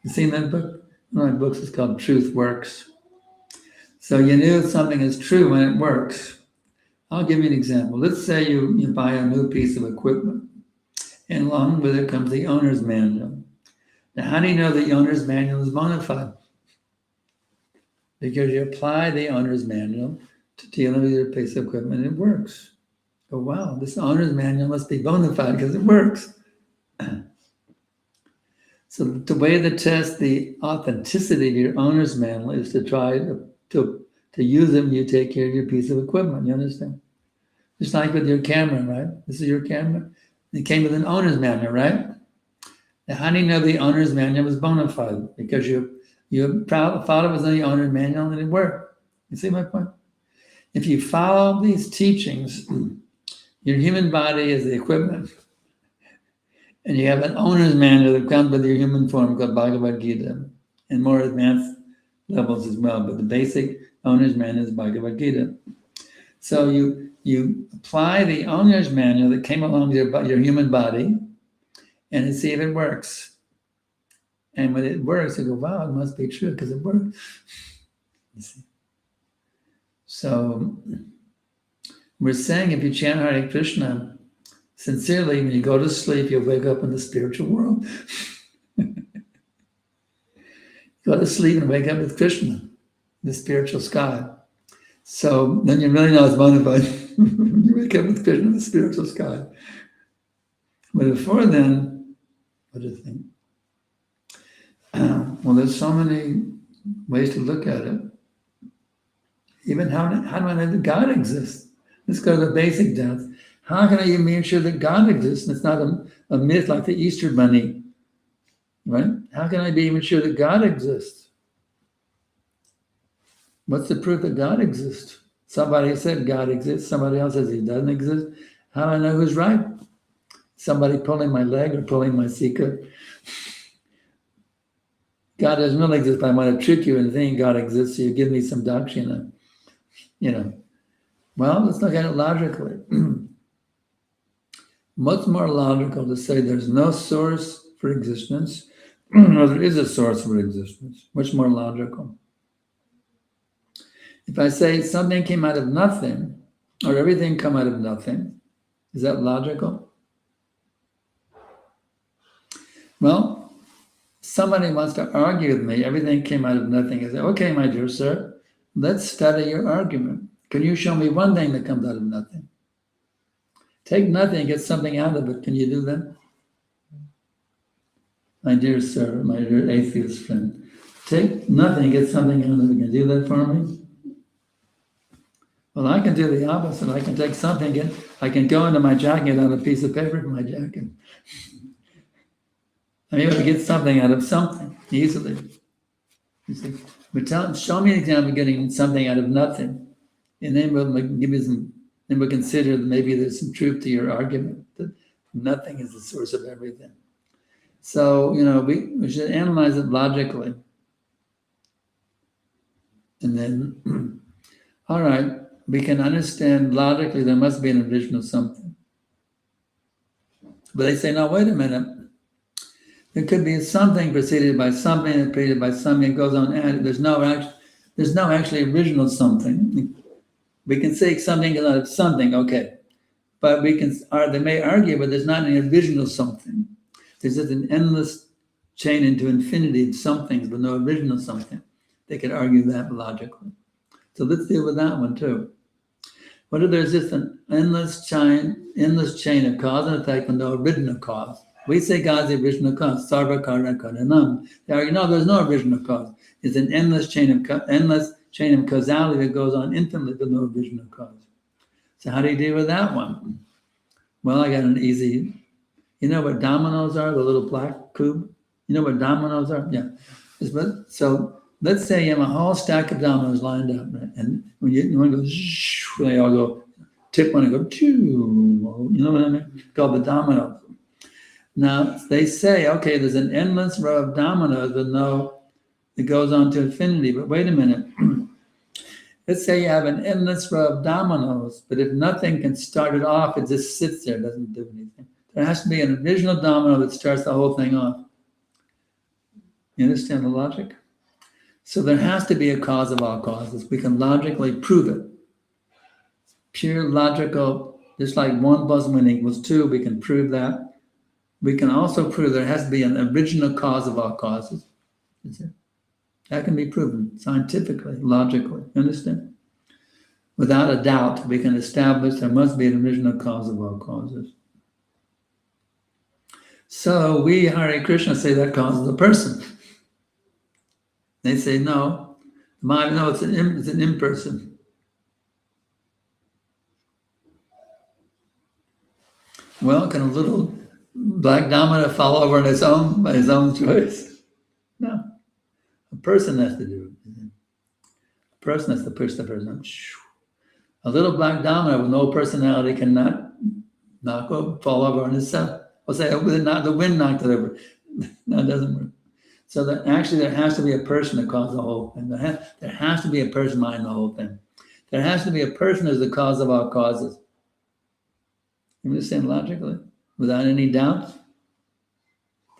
You seen that book? One of my books is called Truth Works. So you knew something is true when it works. I'll give you an example. Let's say you buy a new piece of equipment, and along with it comes the owner's manual. Now, how do you know the owner's manual is bona fide? Because you apply the owner's manual to dealing with your piece of equipment, and it works. Oh, wow, this owner's manual must be bona fide because it works. So the way to test the authenticity of your owner's manual is to try to use it when you take care of your piece of equipment. You understand? Just like with your camera, right? This is your camera. It came with an owner's manual, right? Now, how do you know the owner's manual was bona fide? Because you thought it was in the owner's manual and it worked. You see my point? If you follow these teachings, your human body is the equipment. And you have an owner's manual that comes with your human form called Bhagavad Gita, and more advanced levels as well. But the basic owner's manual is Bhagavad Gita. So you apply the owner's manual that came along with your human body, and you see if it works. And when it works, you go, wow, it must be true because it works. You see? So we're saying if you chant Hare Krishna sincerely, when you go to sleep, you'll wake up in the spiritual world. Go to sleep and wake up with Krishna, the spiritual sky. So then you really know it's bona fide. You wake up with Krishna, the spiritual sky. But before then, what do you think? Well, there's so many ways to look at it. Even how do I know that God exists? Let's go to the basic depth. How can I even be sure that God exists? And it's not a myth like the Easter Bunny, right? How can I be even sure that God exists? What's the proof that God exists? Somebody said God exists. Somebody else says he doesn't exist. How do I know who's right? Somebody pulling my leg or pulling my secret? God doesn't really exist, but I want to trick you into thinking God exists, so you give me some dakshina. Well, let's look at it logically. Much more logical to say there's no source for existence, or there is a source for existence. Much more logical. If I say something came out of nothing, or everything come out of nothing, is that logical? Well, somebody wants to argue with me, everything came out of nothing. I say, okay, my dear sir, let's study your argument. Can you show me one thing that comes out of nothing? Take nothing and get something out of it. Can you do that? My dear sir, my dear atheist friend, take nothing and get something out of it. Can you do that for me? Well, I can do the opposite. I can take something, I can go into my jacket on a piece of paper in my jacket. I'm able to get something out of something easily. You see, show me an example of getting something out of nothing, and then we'll give you some. Then we'll consider that maybe there's some truth to your argument that nothing is the source of everything. So we should analyze it logically, and then all right, we can understand logically there must be an original something. But they say, no, wait a minute. There could be something preceded by something, and preceded by something. It goes on. And there's no actually original something. We can say something is out of something, okay, but they may argue, but there's not an original something. There's just an endless chain into infinity of somethings, but no original something. They could argue that logically. So let's deal with that one too. What if there's just an endless chain of cause and effect with no original cause? We say God's the original cause, sarva karana karanam. They argue, no, there's no original cause. It's an endless chain of causality that goes on infinitely with no original cause. So how do you deal with that one? Well, I got an easy. You know what dominoes are? The little black cube. You know what dominoes are? Yeah. So let's say you have a whole stack of dominoes lined up, right? And when you want to go, they all go. Tip one and go, you know what I mean? It's called the dominoes. Now they say, okay, there's an endless row of dominoes with it goes on to infinity. But wait a minute. Let's say you have an endless row of dominoes, but if nothing can start it off, it just sits there, doesn't do anything. There has to be an original domino that starts the whole thing off. You understand the logic? So there has to be a cause of all causes. We can logically prove it. pure logical, just like 1 plus 1 equals 2, we can prove that. We can also prove there has to be an original cause of all causes. That can be proven scientifically, logically. Understand? Without a doubt, we can establish there must be an original cause of all causes. So we, Hare Krishna, say that causes a person. They say no. No, it's an imperson. Well, can a little black domino fall over on by his own choice? No. A person has to do it. A person has to push the person. A little black domino with no personality cannot fall over on itself. I'll say, the wind knocked it over. No, it doesn't work. So that actually there has to be a person to cause the whole thing. There has to be a person behind the whole thing. There has to be a person as the cause of all causes. You understand logically? Without any doubt?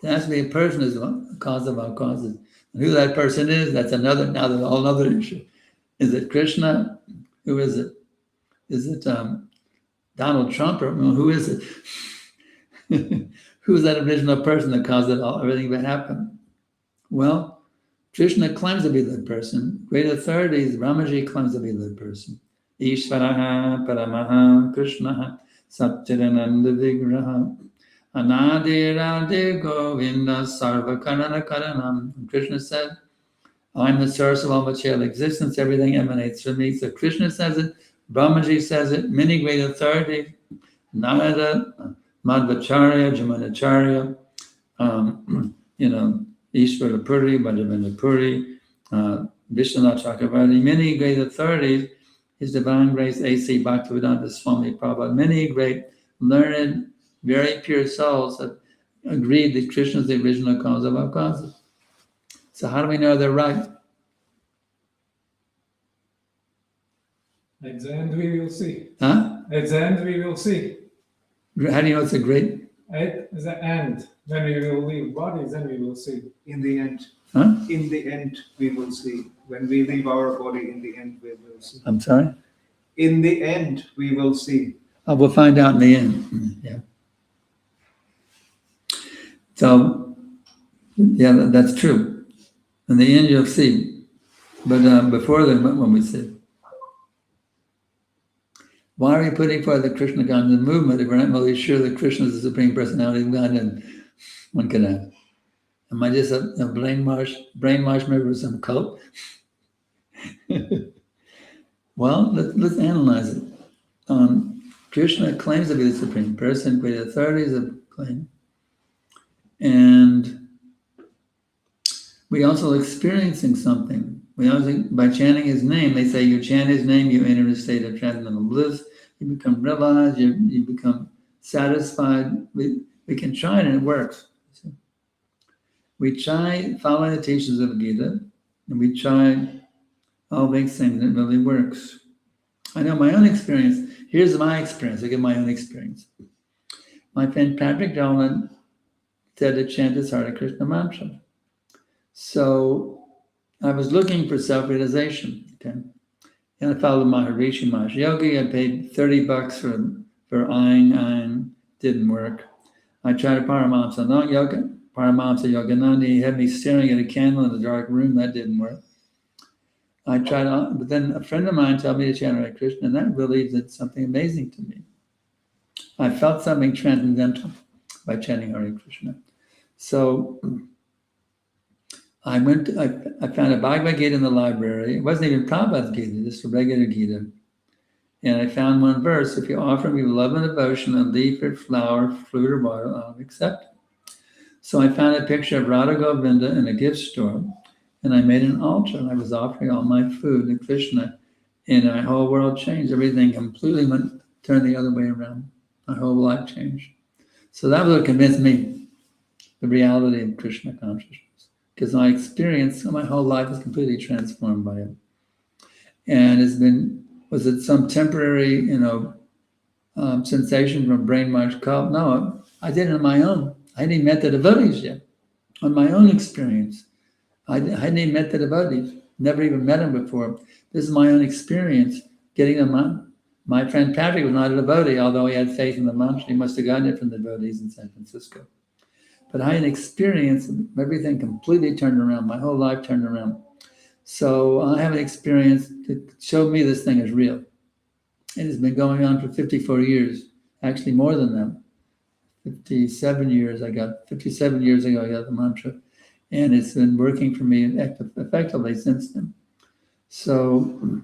There has to be a person as the cause of all causes. And who that person is, that's another, now there's a whole other issue. Is it Krishna? Who is it? Is it Donald Trump? Or who is it? Who's that original person that caused everything to happen? Well, Krishna claims to be that person. Great authorities, Ramaji claims to be that person. Ishvaraha Paramaha Krishna Satchidananda Vigraha Anadi Radhe Govinda Sarva Karana Karanam. Krishna said, I'm the source of all material existence, everything emanates from me. So Krishna says it, Brahmaji says it, many great authorities, Narada, Madhvacharya, Jamanacharya, Ishvara Puri, Bhajavendra Puri, Vishwanath Chakravarti, many great authorities, His Divine Grace A.C. Bhaktivedanta Swami Prabhupada, many great, learned, very pure souls have agreed that Krishna is the original cause of our causes. So how do we know they're right? At the end we will see. Huh? At the end we will see. How do you know it's a great? At the end, when we will leave bodies, then we will see. In the end, Huh? in the end, we will see. When we leave our body, in the end, we will see. I'm sorry? In the end, we will see. Oh, we'll find out in the end. Yeah. So, yeah, that's true. In the end, you'll see. But before then, when we see. Why are we putting forth the Krishna conscious movement if we're not really sure that Krishna is the Supreme Personality of God and one can have? Am I just a brainwash member of some cult? Well, let's analyze it. Krishna claims to be the Supreme Person, great authorities have claimed. And we also experiencing something. We also, by chanting his name, they say you chant his name, you enter a state of transcendental bliss, you become realized, you become satisfied. We can try it and it works. We try following the teachings of Gita, and we try all these things, and it really works. I know my own experience. Here's my experience. I give my own experience. My friend Patrick Dolan said to chant his Hare Krishna mantra. So I was looking for self-realization, okay? And I followed Maharishi Maharaj Yogi. I paid $30 for Ayn, didn't work. I tried Paramahamsa Yogananda. He had me staring at a candle in a dark room. That didn't work. I tried, but then a friend of mine told me to chant Hare Krishna, and that really did something amazing to me. I felt something transcendental by chanting Hare Krishna. So I found a Bhagavad Gita in the library. It wasn't even Prabhupada's Gita, just a regular Gita. And I found one verse, if you offer me love and devotion, a leaf or flower, fruit or water, I'll accept it. So I found a picture of Radha Govinda in a gift store, and I made an altar, and I was offering all my food to Krishna, and my whole world changed. Everything completely turned the other way around. My whole life changed. So that was what convinced me, the reality of Krishna consciousness. Because my experience, my whole life is completely transformed by it. And was it some temporary, sensation from brainwashed cult? No, I did it on my own. I hadn't even met the devotees yet. On my own experience. I hadn't even met the devotees. Never even met them before. This is my own experience, getting them My friend Patrick was not a devotee, although he had faith in the mantra. He must have gotten it from the devotees in San Francisco. But I had an experience of everything completely turned around. My whole life turned around. So I have an experience that showed me this thing is real. It has been going on for 54 years, actually more than that. 57 years ago, I got the mantra. And it's been working for me effectively since then. So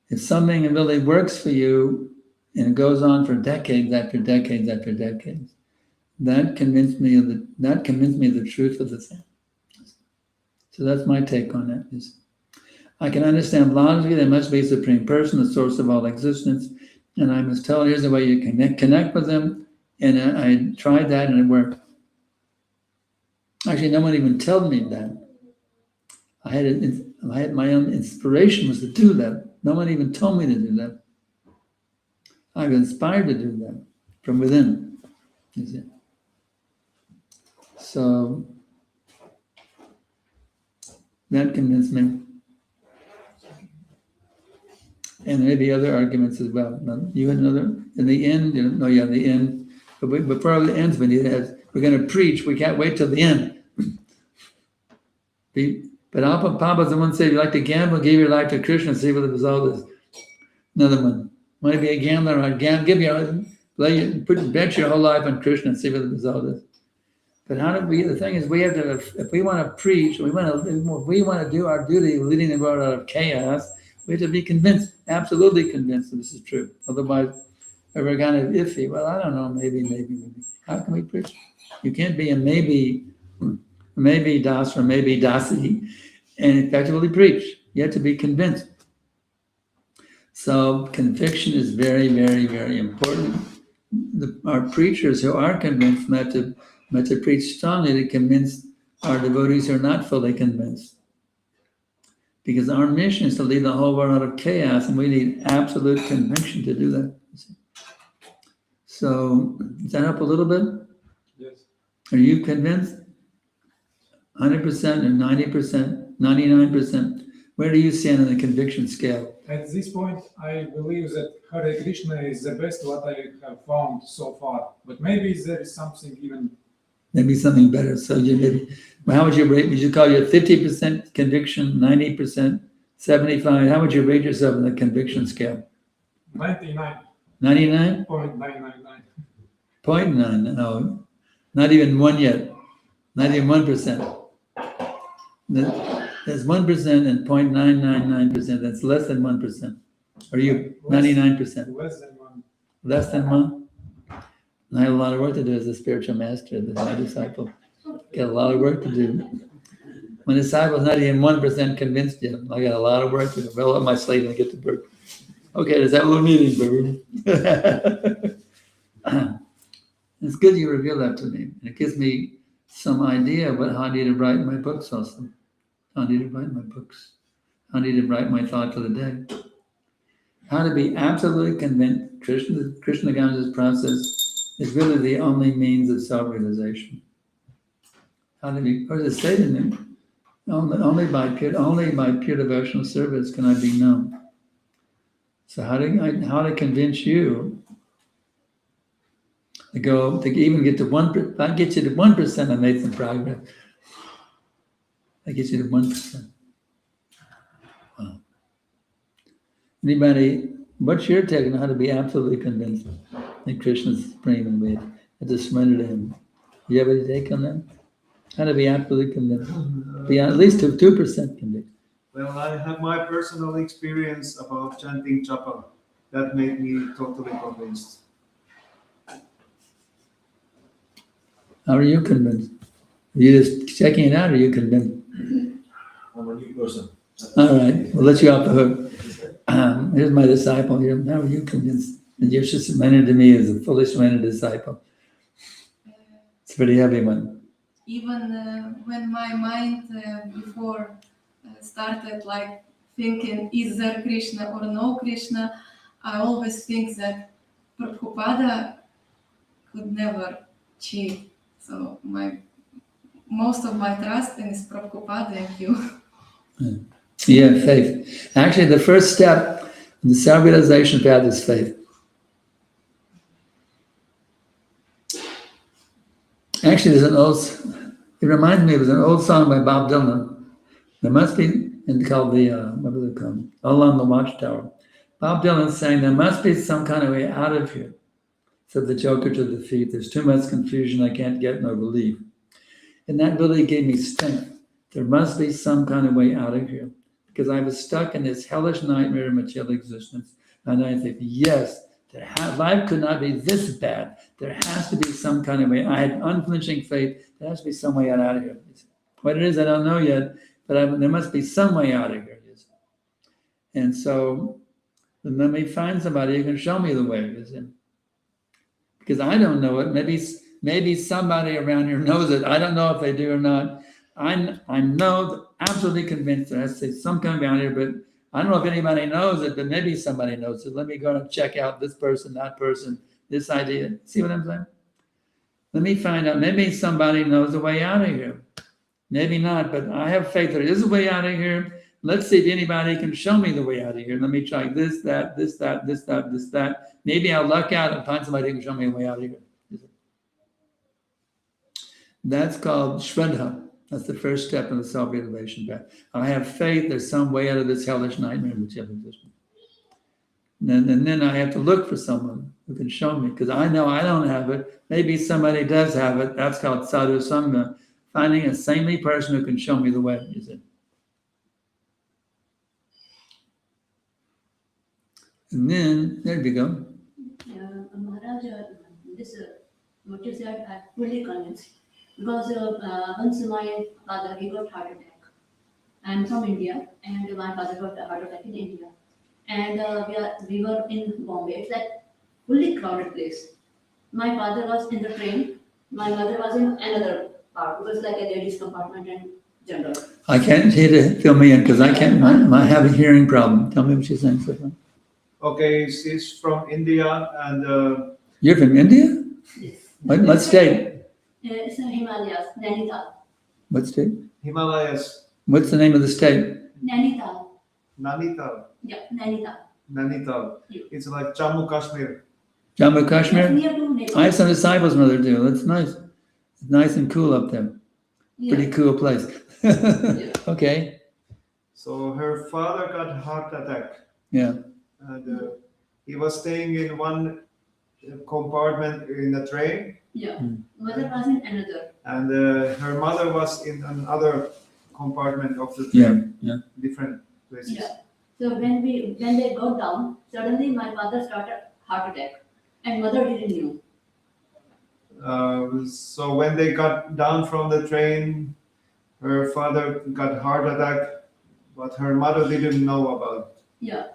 if something really works for you and it goes on for decades after decades after decades, that convinced me of the truth of the thing. So that's my take on it. Is I can understand logically there must be a supreme person, the source of all existence, and I must tell here's the way you connect with them. And I tried that and it worked. Actually, no one even told me that. I had my own inspiration was to do that. No one even told me to do that. I was inspired to do that from within. You see? So that convinced me. And there may be other arguments as well. You had another in the end. The end. But before the ends, we're going to preach. We can't wait till the end. But Papa's the one said, if you like to gamble, give your life to Krishna and see what the result is. Another one. Want to be a gambler? Bet your whole life on Krishna and see what the result is. But the thing is, we have to, if we want to preach, if we want to do our duty of leading the world out of chaos, we have to be convinced, absolutely convinced that this is true. Otherwise, we're kind of iffy. Well, I don't know, maybe. How can we preach? You can't be a maybe das or maybe dasi and effectively preach. You have to be convinced. So conviction is very, very, very important. Our preachers who are convinced not to preach strongly to convince our devotees who are not fully convinced. Because our mission is to lead the whole world out of chaos, and we need absolute conviction to do that. So, does that help a little bit? Yes. Are you convinced? 100% or 90%, 99%? Where do you stand on the conviction scale? At this point, I believe that Hare Krishna is the best what I have found so far. But maybe there is something even. Maybe something better. So how would you rate? Would you call you 50% conviction, 90%, 75? How would you rate yourself on the conviction scale? 99. 99? 0.999. 0.9. No, not even one yet. Not even 1%. There's 1% and 0.999%. That's less than 1%. Are you 99%? Less than one. Less than one? I have a lot of work to do as a spiritual master, as my disciple. Got a lot of work to do. My disciple's not even 1% convinced yet. I got a lot of work to do. Roll up my sleeve and get to work. Okay, there's that little meeting, baby. It's good you reveal that to me. And it gives me some idea about how I need to write my books also. How I need to write my books. How I need to write my thought for the day. How to be absolutely convinced Krishna Ganja's process is really the only means of self-realization. How to be, or to say to him, only by pure devotional service can I be known. So how to convince you to even get to 1%? If I get you to 1%, I made some progress. I get you to 1%. Wow. Anybody, what's your take on how to be absolutely convinced that Krishna is supreme and we have to surrender to him? Do you have any take on that? How to be absolutely convinced? Be at least 2% convinced. Well, I have my personal experience about chanting japa. That made me totally convinced. How are you convinced? Are you just checking it out, or are you convinced? I'm a new person. All right, we'll let you off the hook. Here's my disciple here. How are you convinced? And you're just surrendered to me as a fully surrendered disciple. It's a pretty heavy one. Even when my mind before started like thinking, is there Krishna or no Krishna, I always think that Prabhupada could never cheat. So most of my trust is Prabhupada and you. Yeah, faith. Actually, the first step And the self-realization path is faith. Actually, it reminds me of an old song by Bob Dylan. There must be, and called what was it called? All on the Watchtower. Bob Dylan saying there must be some kind of way out of here. Said the joker to the thief, there's too much confusion, I can't get no relief. And that really gave me strength. There must be some kind of way out of here. Because I was stuck in this hellish nightmare of material existence. And I think, yes, life could not be this bad. There has to be some kind of way. I had unflinching faith. There has to be some way out of here. What it is, I don't know yet, but there must be some way out of here. And so, let me find somebody who can show me the way. Because I don't know it. Maybe somebody around here knows it. I don't know if they do or not. I know, absolutely convinced there has to be some kind of out here, but I don't know if anybody knows it, but maybe somebody knows it. Let me go and check out this person, that person, this idea. See what I'm saying? Let me find out. Maybe somebody knows the way out of here. Maybe not, but I have faith there is a way out of here. Let's see if anybody can show me the way out of here. Let me try this, that, this, that, this, that, this, that. Maybe I'll luck out and find somebody who can show me the way out of here. That's called Shraddha. That's the first step in the self-realization path. I have faith there's some way out of this hellish nightmare of material existence. And then I have to look for someone who can show me, because I know I don't have it. Maybe somebody does have it. That's called sadhu sangha, finding a saintly person who can show me the way. Is it? And then, there we go. Maharaj, what you said, I'm fully convinced. Because once my father, he got heart attack. I'm from India, and my father got a heart attack in India. And we were in Bombay. It's like fully crowded place. My father was in the train. My mother was in another part. It was like a ladies' compartment and general. I can't hear to fill me in because I can't. I have a hearing problem. Tell me what she's saying. Okay, she's from India and You're from India? Yes. What state? It's in Himalayas, Nainital. What state? Himalayas, What's the name of the state? Nainital. Nainital. Yeah, Nainital. Nainital. Yeah. It's like Jammu Kashmir. Jammu That's Kashmir? near to Nepal. I have some disciples mother do. That's nice. It's nice and cool up there. Yeah. Pretty cool place. Okay. So her father got heart attack. Yeah. And he was staying in one compartment in the train, Yeah. Mother was in another. and her mother was in another compartment of the train, Yeah. different places. Yeah. So when they got down, suddenly my father started heart attack, and mother didn't know. So when they got down from the train, her father got heart attack, but her mother didn't know about it. Yeah.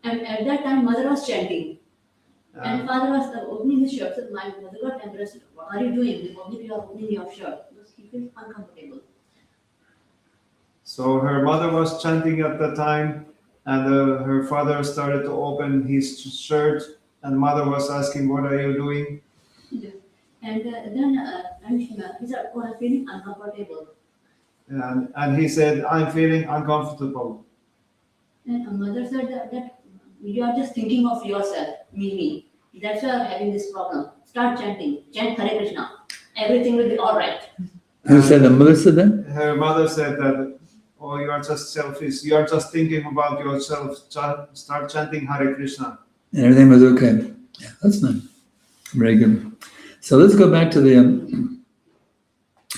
And at that time, mother was chanting, and father was opening his shirt. So my mother got embarrassed. What are you doing? Only you are opening your shirt because he feels uncomfortable. So her mother was chanting at the time, and her father started to open his shirt, and mother was asking, "What are you doing?" Yeah. And then he said, "Oh, I'm feeling uncomfortable." And he said, "I'm feeling uncomfortable." And mother said that you are just thinking of yourself, me. That's why I'm having this problem. Start chanting. Chant Hare Krishna. Everything will be all right. Who said that? Mother said that? Her mother said that, "Oh, you are just selfish. You are just thinking about yourself. Start chanting Hare Krishna." And everything was okay. Yeah, that's nice. Very good. So let's go back to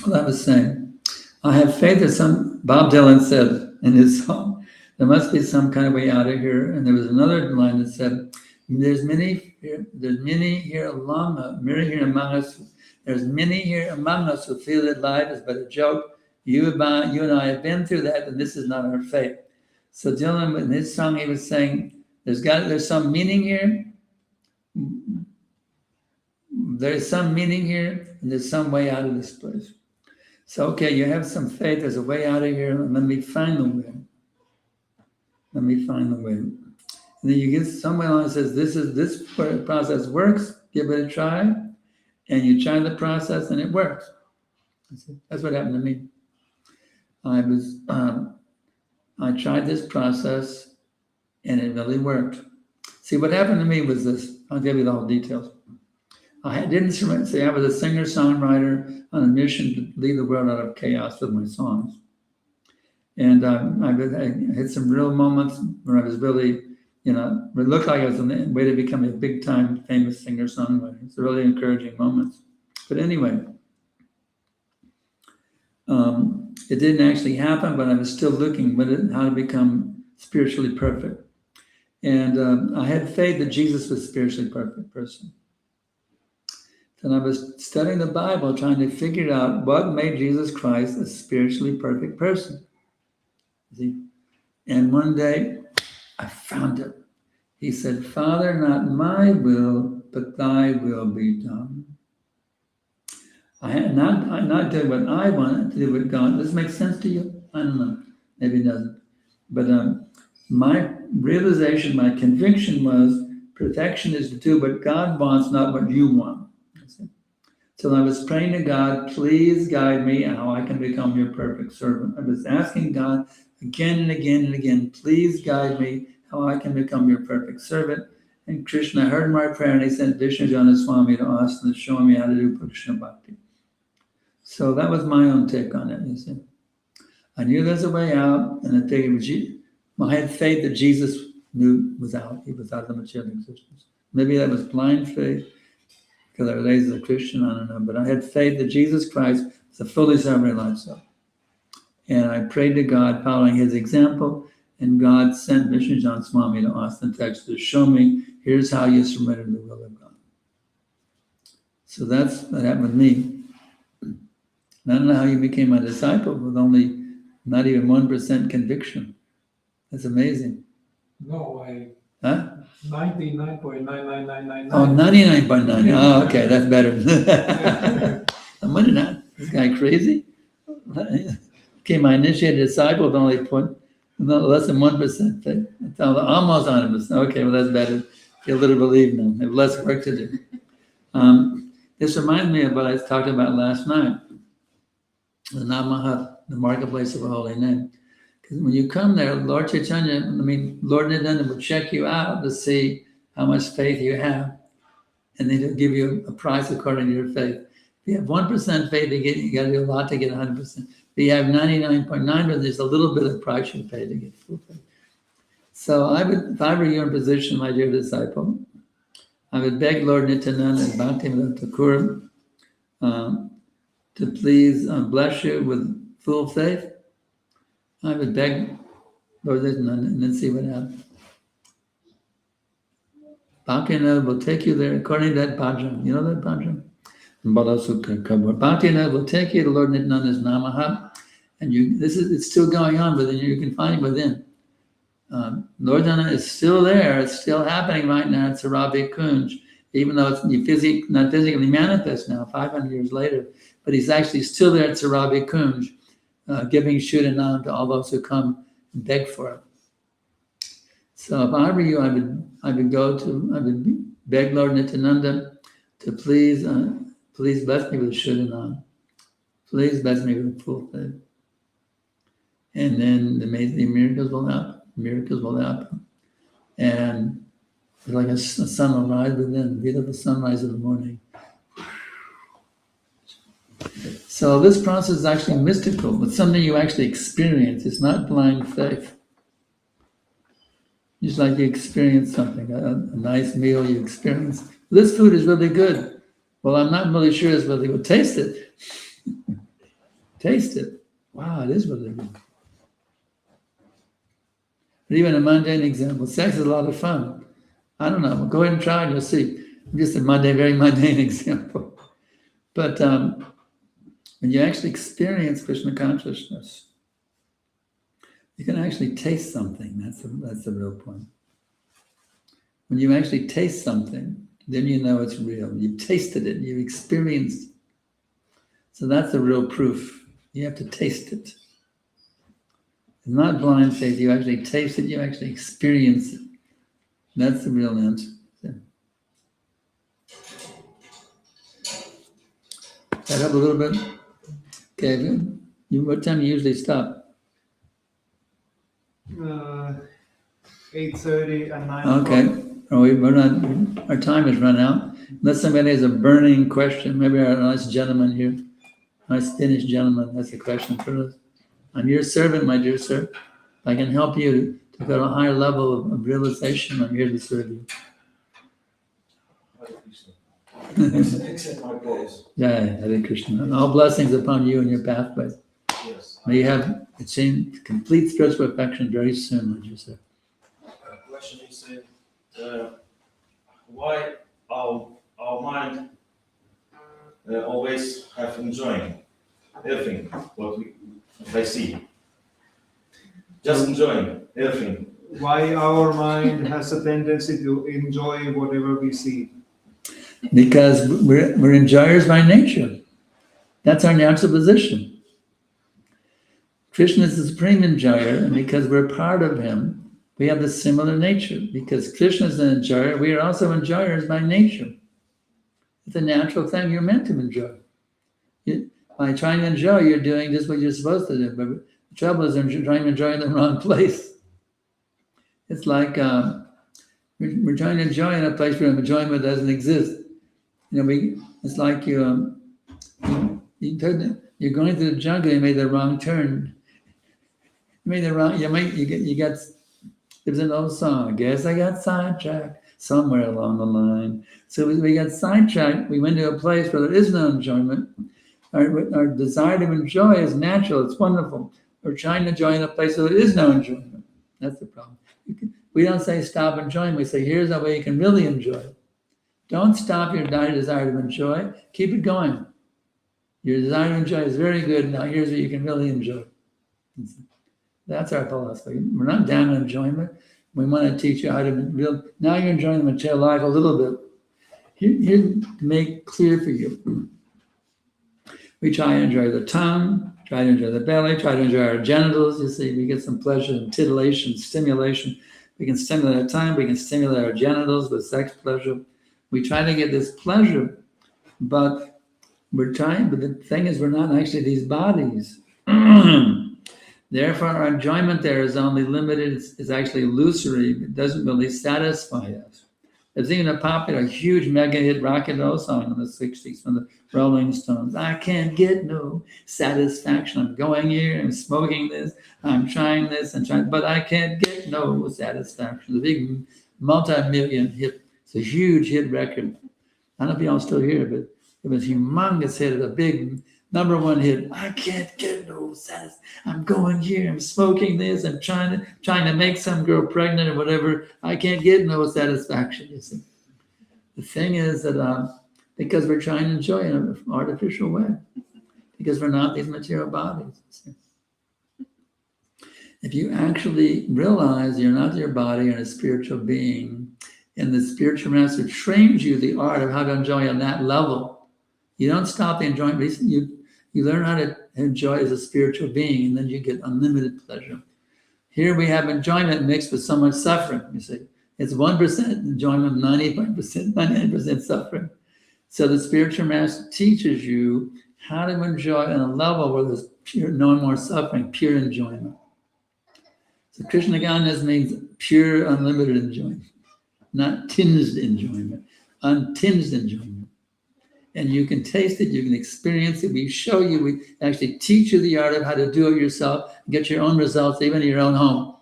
what I was saying. I have faith that Bob Dylan said in his song, there must be some kind of way out of here. And there was another line that said, there's many here among us who feel that life is but a joke. You and I have been through that, and this is not our fate. So Dylan, in his song, he was saying, there's some meaning here. There's some meaning here, and there's some way out of this place. So, okay, you have some faith. There's a way out of here, and let me find the way. Let me find the way. And then you get somewhere along that says, this process works. Give it a try, and you try the process, and it works. That's what happened to me. I tried this process, And it really worked. See, what happened to me was this. I'll give you the whole details. I didn't say I was a singer-songwriter on a mission to lead the world out of chaos with my songs. And I had some real moments where I was really, it looked like I was on the way to become a big-time famous singer-songwriter. It's really encouraging moments. But anyway, it didn't actually happen, but I was still looking at how to become spiritually perfect. And I had faith that Jesus was a spiritually perfect person. And I was studying the Bible, trying to figure out what made Jesus Christ a spiritually perfect person. See? And one day, I found it. He said, Father, not my will, but thy will be done. I had not did what I wanted to do with God. Does this make sense to you? I don't know. Maybe it doesn't. But my realization, my conviction was perfection is to do what God wants, not what you want. So I was praying to God, please guide me how I can become your perfect servant. I was asking God again and again and again, please guide me how I can become your perfect servant. And Krishna heard my prayer and he sent Vishnu Jana Swami to Austin to show me how to do Krishna Bhakti. So that was my own take on it, you see. I knew there's a way out, and I figured I had faith that Jesus was out. He was out of the material existence. Maybe that was blind faith, because I was raised as a Christian, I don't know. But I had faith that Jesus Christ was a fully sovereign lifestyle. And I prayed to God following his example, and God sent Vishnu Jana Swami to Austin, Texas to show me, here's how you surrender to the will of God. So that's what happened with me. I don't know how you became my disciple with only not even 1% conviction. That's amazing. No, Huh? 99.99999. Oh, 99.9. Oh, okay, that's better. I'm wondering, this guy crazy? Okay, my initiated disciple with only less than 1% faith. Almost 100%. Okay, well, that's better. Feel a little relieved now. I have less work to do. This reminds me of what I talked about last night. The Namaha, the marketplace of a holy name. Because when you come there, Lord Chaitanya, Lord Nityananda will check you out to see how much faith you have. And then he'll give you a price according to your faith. If you have 1% faith to get, you got to do a lot to get 100%. If you have 99.9%, there's a little bit of price you pay to get full faith. So if I were you in position, my dear disciple, I would beg Lord Nityananda and Bhaktivinoda Thakur to please bless you with full faith. I would beg Lord Nityananda and then see what happens. Bhaktivinoda will take you there according to that bhajan. You know that bhajan? Bhaktivinoda will take you to Lord Nityananda's Namaha, and it's still going on within you. You can find it within. Lord Nityananda is still there. It's still happening right now at Sarabi Kunj, even though it's not physically manifest now, 500 years later. But he's actually still there at Sarabi Kunj, giving Shuddhanam to all those who come and beg for it. So if I were you, I would beg Lord Nityananda to please bless me with Shuddhanam. Please bless me with full faith. And then amazing miracles will happen. Miracles will happen. And it's like a sun will rise within, beautiful sunrise in the morning. So this process is actually mystical. It's something you actually experience. It's not blind faith. Just like you experience something, a nice meal you experience. This food is really good. Well, I'm not really sure it's really good. Taste it. Taste it. Wow, it is really good. But even a mundane example, sex is a lot of fun. I don't know. Go ahead and try and you'll see. Just a very mundane example. But when you actually experience Krishna consciousness, you can actually taste something. That's the real point. When you actually taste something, then you know it's real. You've tasted it. You've experienced it. So that's the real proof. You have to taste it. It's not blind faith. You actually taste it. You actually experience it. That's the real answer. That help a little bit? Okay. What time do you usually stop? 8:30 and 9 Okay. o'clock. We're not, our time has run out. Unless somebody has a burning question, maybe our nice gentleman here, nice Finnish gentleman has a question for us. I'm your servant, my dear sir. If I can help you to go to a higher level of realization, I'm here to serve you. Hare Krishna. Accept my prayers. Jai, Hare Krishna. And all blessings upon you and your pathway. Yes. May you have achieved complete spiritual perfection very soon, my dear sir. Question is, why our mind always have enjoying everything what I see. Just enjoying everything. Why our mind has a tendency to enjoy whatever we see? Because we're enjoyers by nature. That's our natural position. Krishna is the supreme enjoyer, and because we're part of him, we have a similar nature. Because Krishna is an enjoyer, we are also enjoyers by nature. It's a natural thing you're meant to enjoy. By trying to enjoy, you're doing just what you're supposed to do. But the trouble is you're trying to enjoy in the wrong place. It's like we're trying to enjoy in a place where enjoyment doesn't exist. It's like you're going through the jungle. You made the wrong turn. There's an old song. I guess I got sidetracked somewhere along the line. So we got sidetracked. We went to a place where there is no enjoyment. Our desire to enjoy is natural. It's wonderful. We're trying to enjoy in a place where there is no enjoyment. That's the problem. We don't say stop enjoying. We say here's a way you can really enjoy. Don't stop your desire to enjoy. Keep it going. Your desire to enjoy is very good. Now here's what you can really enjoy. That's our philosophy. We're not down on enjoyment. We want to teach you how to now you're enjoying the material life a little bit. Here to make clear for you. We try to enjoy the tongue, try to enjoy the belly, try to enjoy our genitals. You see, we get some pleasure and titillation, stimulation. We can stimulate our tongue, we can stimulate our genitals with sex pleasure. We try to get this pleasure, but the thing is we're not actually these bodies. Therefore, our enjoyment there is only limited, it's actually illusory, it doesn't really satisfy us. There's even a popular, huge mega hit rock and roll song in the 60s from the Rolling Stones. I can't get no satisfaction. I'm going here, I'm smoking this, I'm trying this, but I can't get no satisfaction. The big multi-million hit. It's a huge hit record. I don't know if y'all still hear it, but it was a humongous hit, a big #1 hit. I can't get no satisfaction. I'm going here, I'm smoking this, I'm trying to make some girl pregnant or whatever. I can't get no satisfaction, you see. The thing is that because we're trying to enjoy in an artificial way, because we're not these material bodies. If you actually realize you're not your body, you're a spiritual being, and the spiritual master trains you the art of how to enjoy on that level, you don't stop the enjoyment. You learn how to enjoy as a spiritual being, and then you get unlimited pleasure. Here we have enjoyment mixed with so much suffering, you see. It's 1% enjoyment, 99% suffering. So the spiritual master teaches you how to enjoy on a level where there's no more suffering, pure enjoyment. So Krishna Consciousness means pure, unlimited enjoyment, not tinged enjoyment, untinged enjoyment. And you can taste it, you can experience it. We show you, we actually teach you the art of how to do it yourself, get your own results, even in your own home.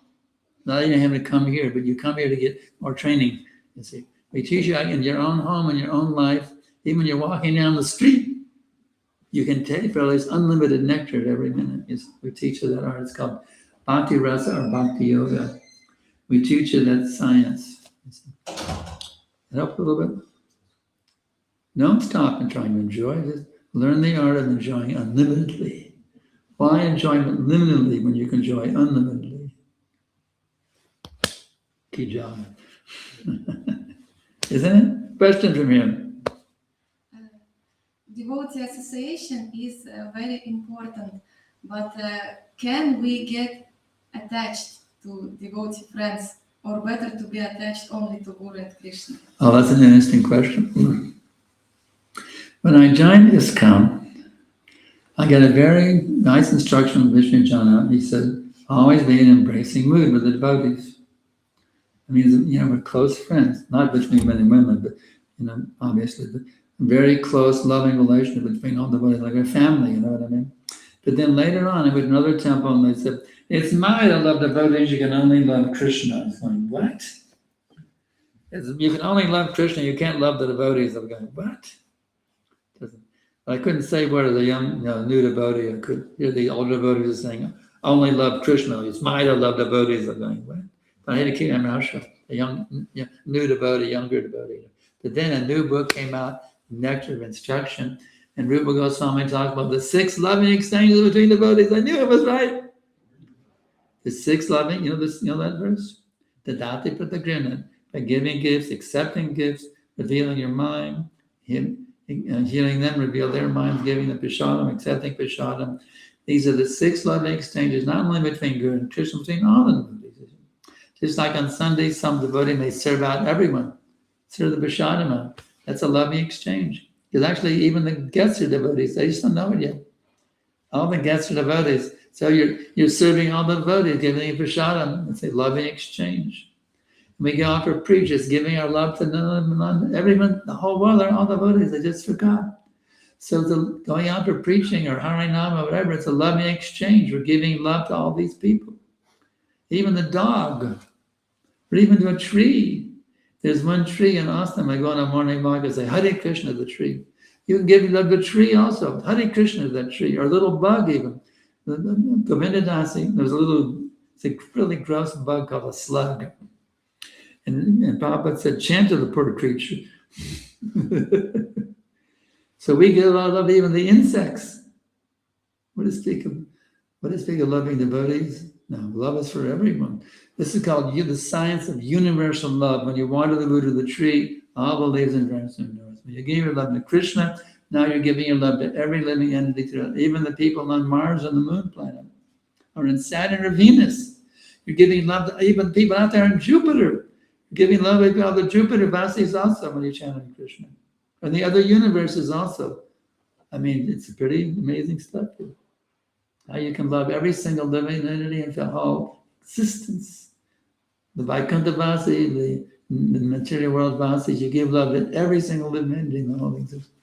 Not even having to come here, but you come here to get more training, you see. We teach you in your own home, in your own life, even when you're walking down the street, you can take this unlimited nectar every minute. We teach you that art. It's called Bhakti Rasa or Bhakti Yoga. We teach you that science. Help a little bit? Don't stop in trying to enjoy. Just learn the art of enjoying unlimitedly. Why enjoyment limitedly when you can enjoy unlimitedly? Good job. Isn't it? Question from him. Devotee association is very important, but can we get attached to devotee friends, or better to be attached only to Guru and Krishna? Oh, that's an interesting question. When I joined ISKCON, I got a very nice instruction from Vishnu Jana. He said, always be in an embracing mood with the devotees. I mean, we're close friends, not between men and women, but, obviously, but very close, loving relationship between all devotees, like a family, you know what I mean? But then later on, I went to another temple and they said, it's Maya to love devotees, you can only love Krishna. I was going, what? You can only love Krishna, you can't love the devotees. I was going, what? I couldn't say whether the young, new devotee, I could hear the older devotees saying, only love Krishna, it's Maya to love devotees. I'm going, what? But I had to keep my mouth shut. A young, new devotee, younger devotee. But then a new book came out, Nectar of Instruction, and Rupa Goswami talked about the 6 loving exchanges between devotees. I knew it was right. The 6 loving, that verse? Dadati Pratagrina, by giving gifts, accepting gifts, revealing your mind, healing them, reveal their minds, giving them prashadam, accepting prashadam. These are the 6 loving exchanges, not only between Guru and Krishna, between all the devotees. Just like on Sundays, some devotee may serve out everyone, serve the prashadam out. That's a loving exchange. Because actually, even the guests are devotees. They just don't know it yet. All the guests are devotees. So you're serving all the devotees, giving them prashadam. It's a loving exchange. We go out for preachers, giving our love to everyone, the whole world, all the devotees. They just forgot. So going out for preaching or Harinama or whatever, it's a loving exchange. We're giving love to all these people. Even the dog, or even to a tree. There's one tree in Austin. I go on a morning walk and say, Hare Krishna, the tree. You can give love to the tree also. Hare Krishna, that tree. Or a little bug even. Govindadasi, there's it's a really gross bug called a slug. And Prabhupada said, chant to the poor creature. So we give a lot of love to even the insects. What to speak of loving devotees? No, love is for everyone. This is called the science of universal love. When you water the root of the tree, all the leaves and branches are nourished. When you give your love to Krishna, now you're giving your love to every living entity, even the people on Mars and the moon planet, or in Saturn or Venus. You're giving love to even people out there in Jupiter. You're giving love to all the Jupiter Vasis also when you're chanting Krishna. And the other universes also. I mean, it's pretty amazing stuff here. How you can love every single living entity and the whole existence. The Vaikuntha Vasi, the material world Vasis, you give love to every single living entity in the whole existence.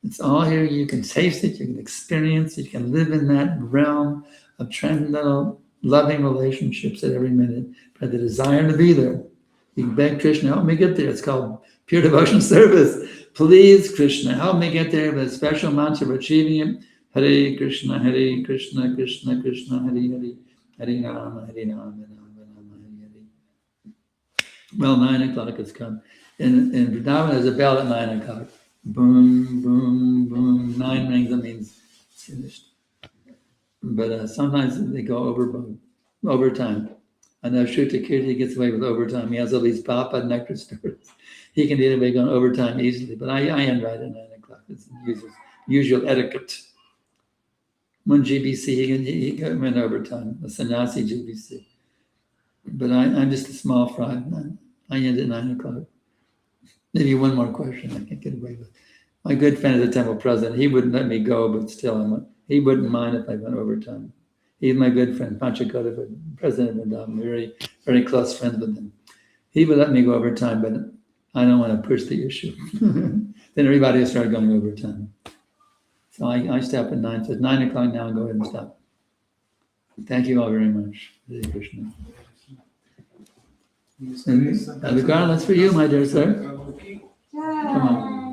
It's all here. You can taste it, you can experience it, you can live in that realm of transcendental loving relationships at every minute. But the desire to be there. You can beg Krishna, help me get there. It's called pure devotion service. Please, Krishna, help me get there with a special mantra of achieving it. Hare Krishna, Krishna Krishna, Hare Hare, Hare Rama, Rama, Hare Hare. Well, 9 o'clock has come. In Vrindavan, there's a bell at 9 o'clock. Boom, boom, boom. 9 rings, that means it's finished. But sometimes they go overtime. I know Shruta Kirti gets away with overtime. He has all these Papa nectar stories. He can get away going overtime easily, but I end right at 9 o'clock. It's usual etiquette. One GBC, he went overtime, a sannyasi GBC. But I'm just a small fry. I end at 9 o'clock. Maybe one more question I can get away with. My good friend is the temple president. He wouldn't let me go, but still, he wouldn't mind if I went overtime. He's my good friend, Panchakota, president of Vrindavan, very, very close friends with him. He would let me go overtime, but I don't want to push the issue. Then everybody will start going overtime. So I stop at 9. So it's 9 o'clock now, go ahead and stop. Thank you all very much. Hare Krishna. And Adhikari, that's for you, my dear sir. Come on.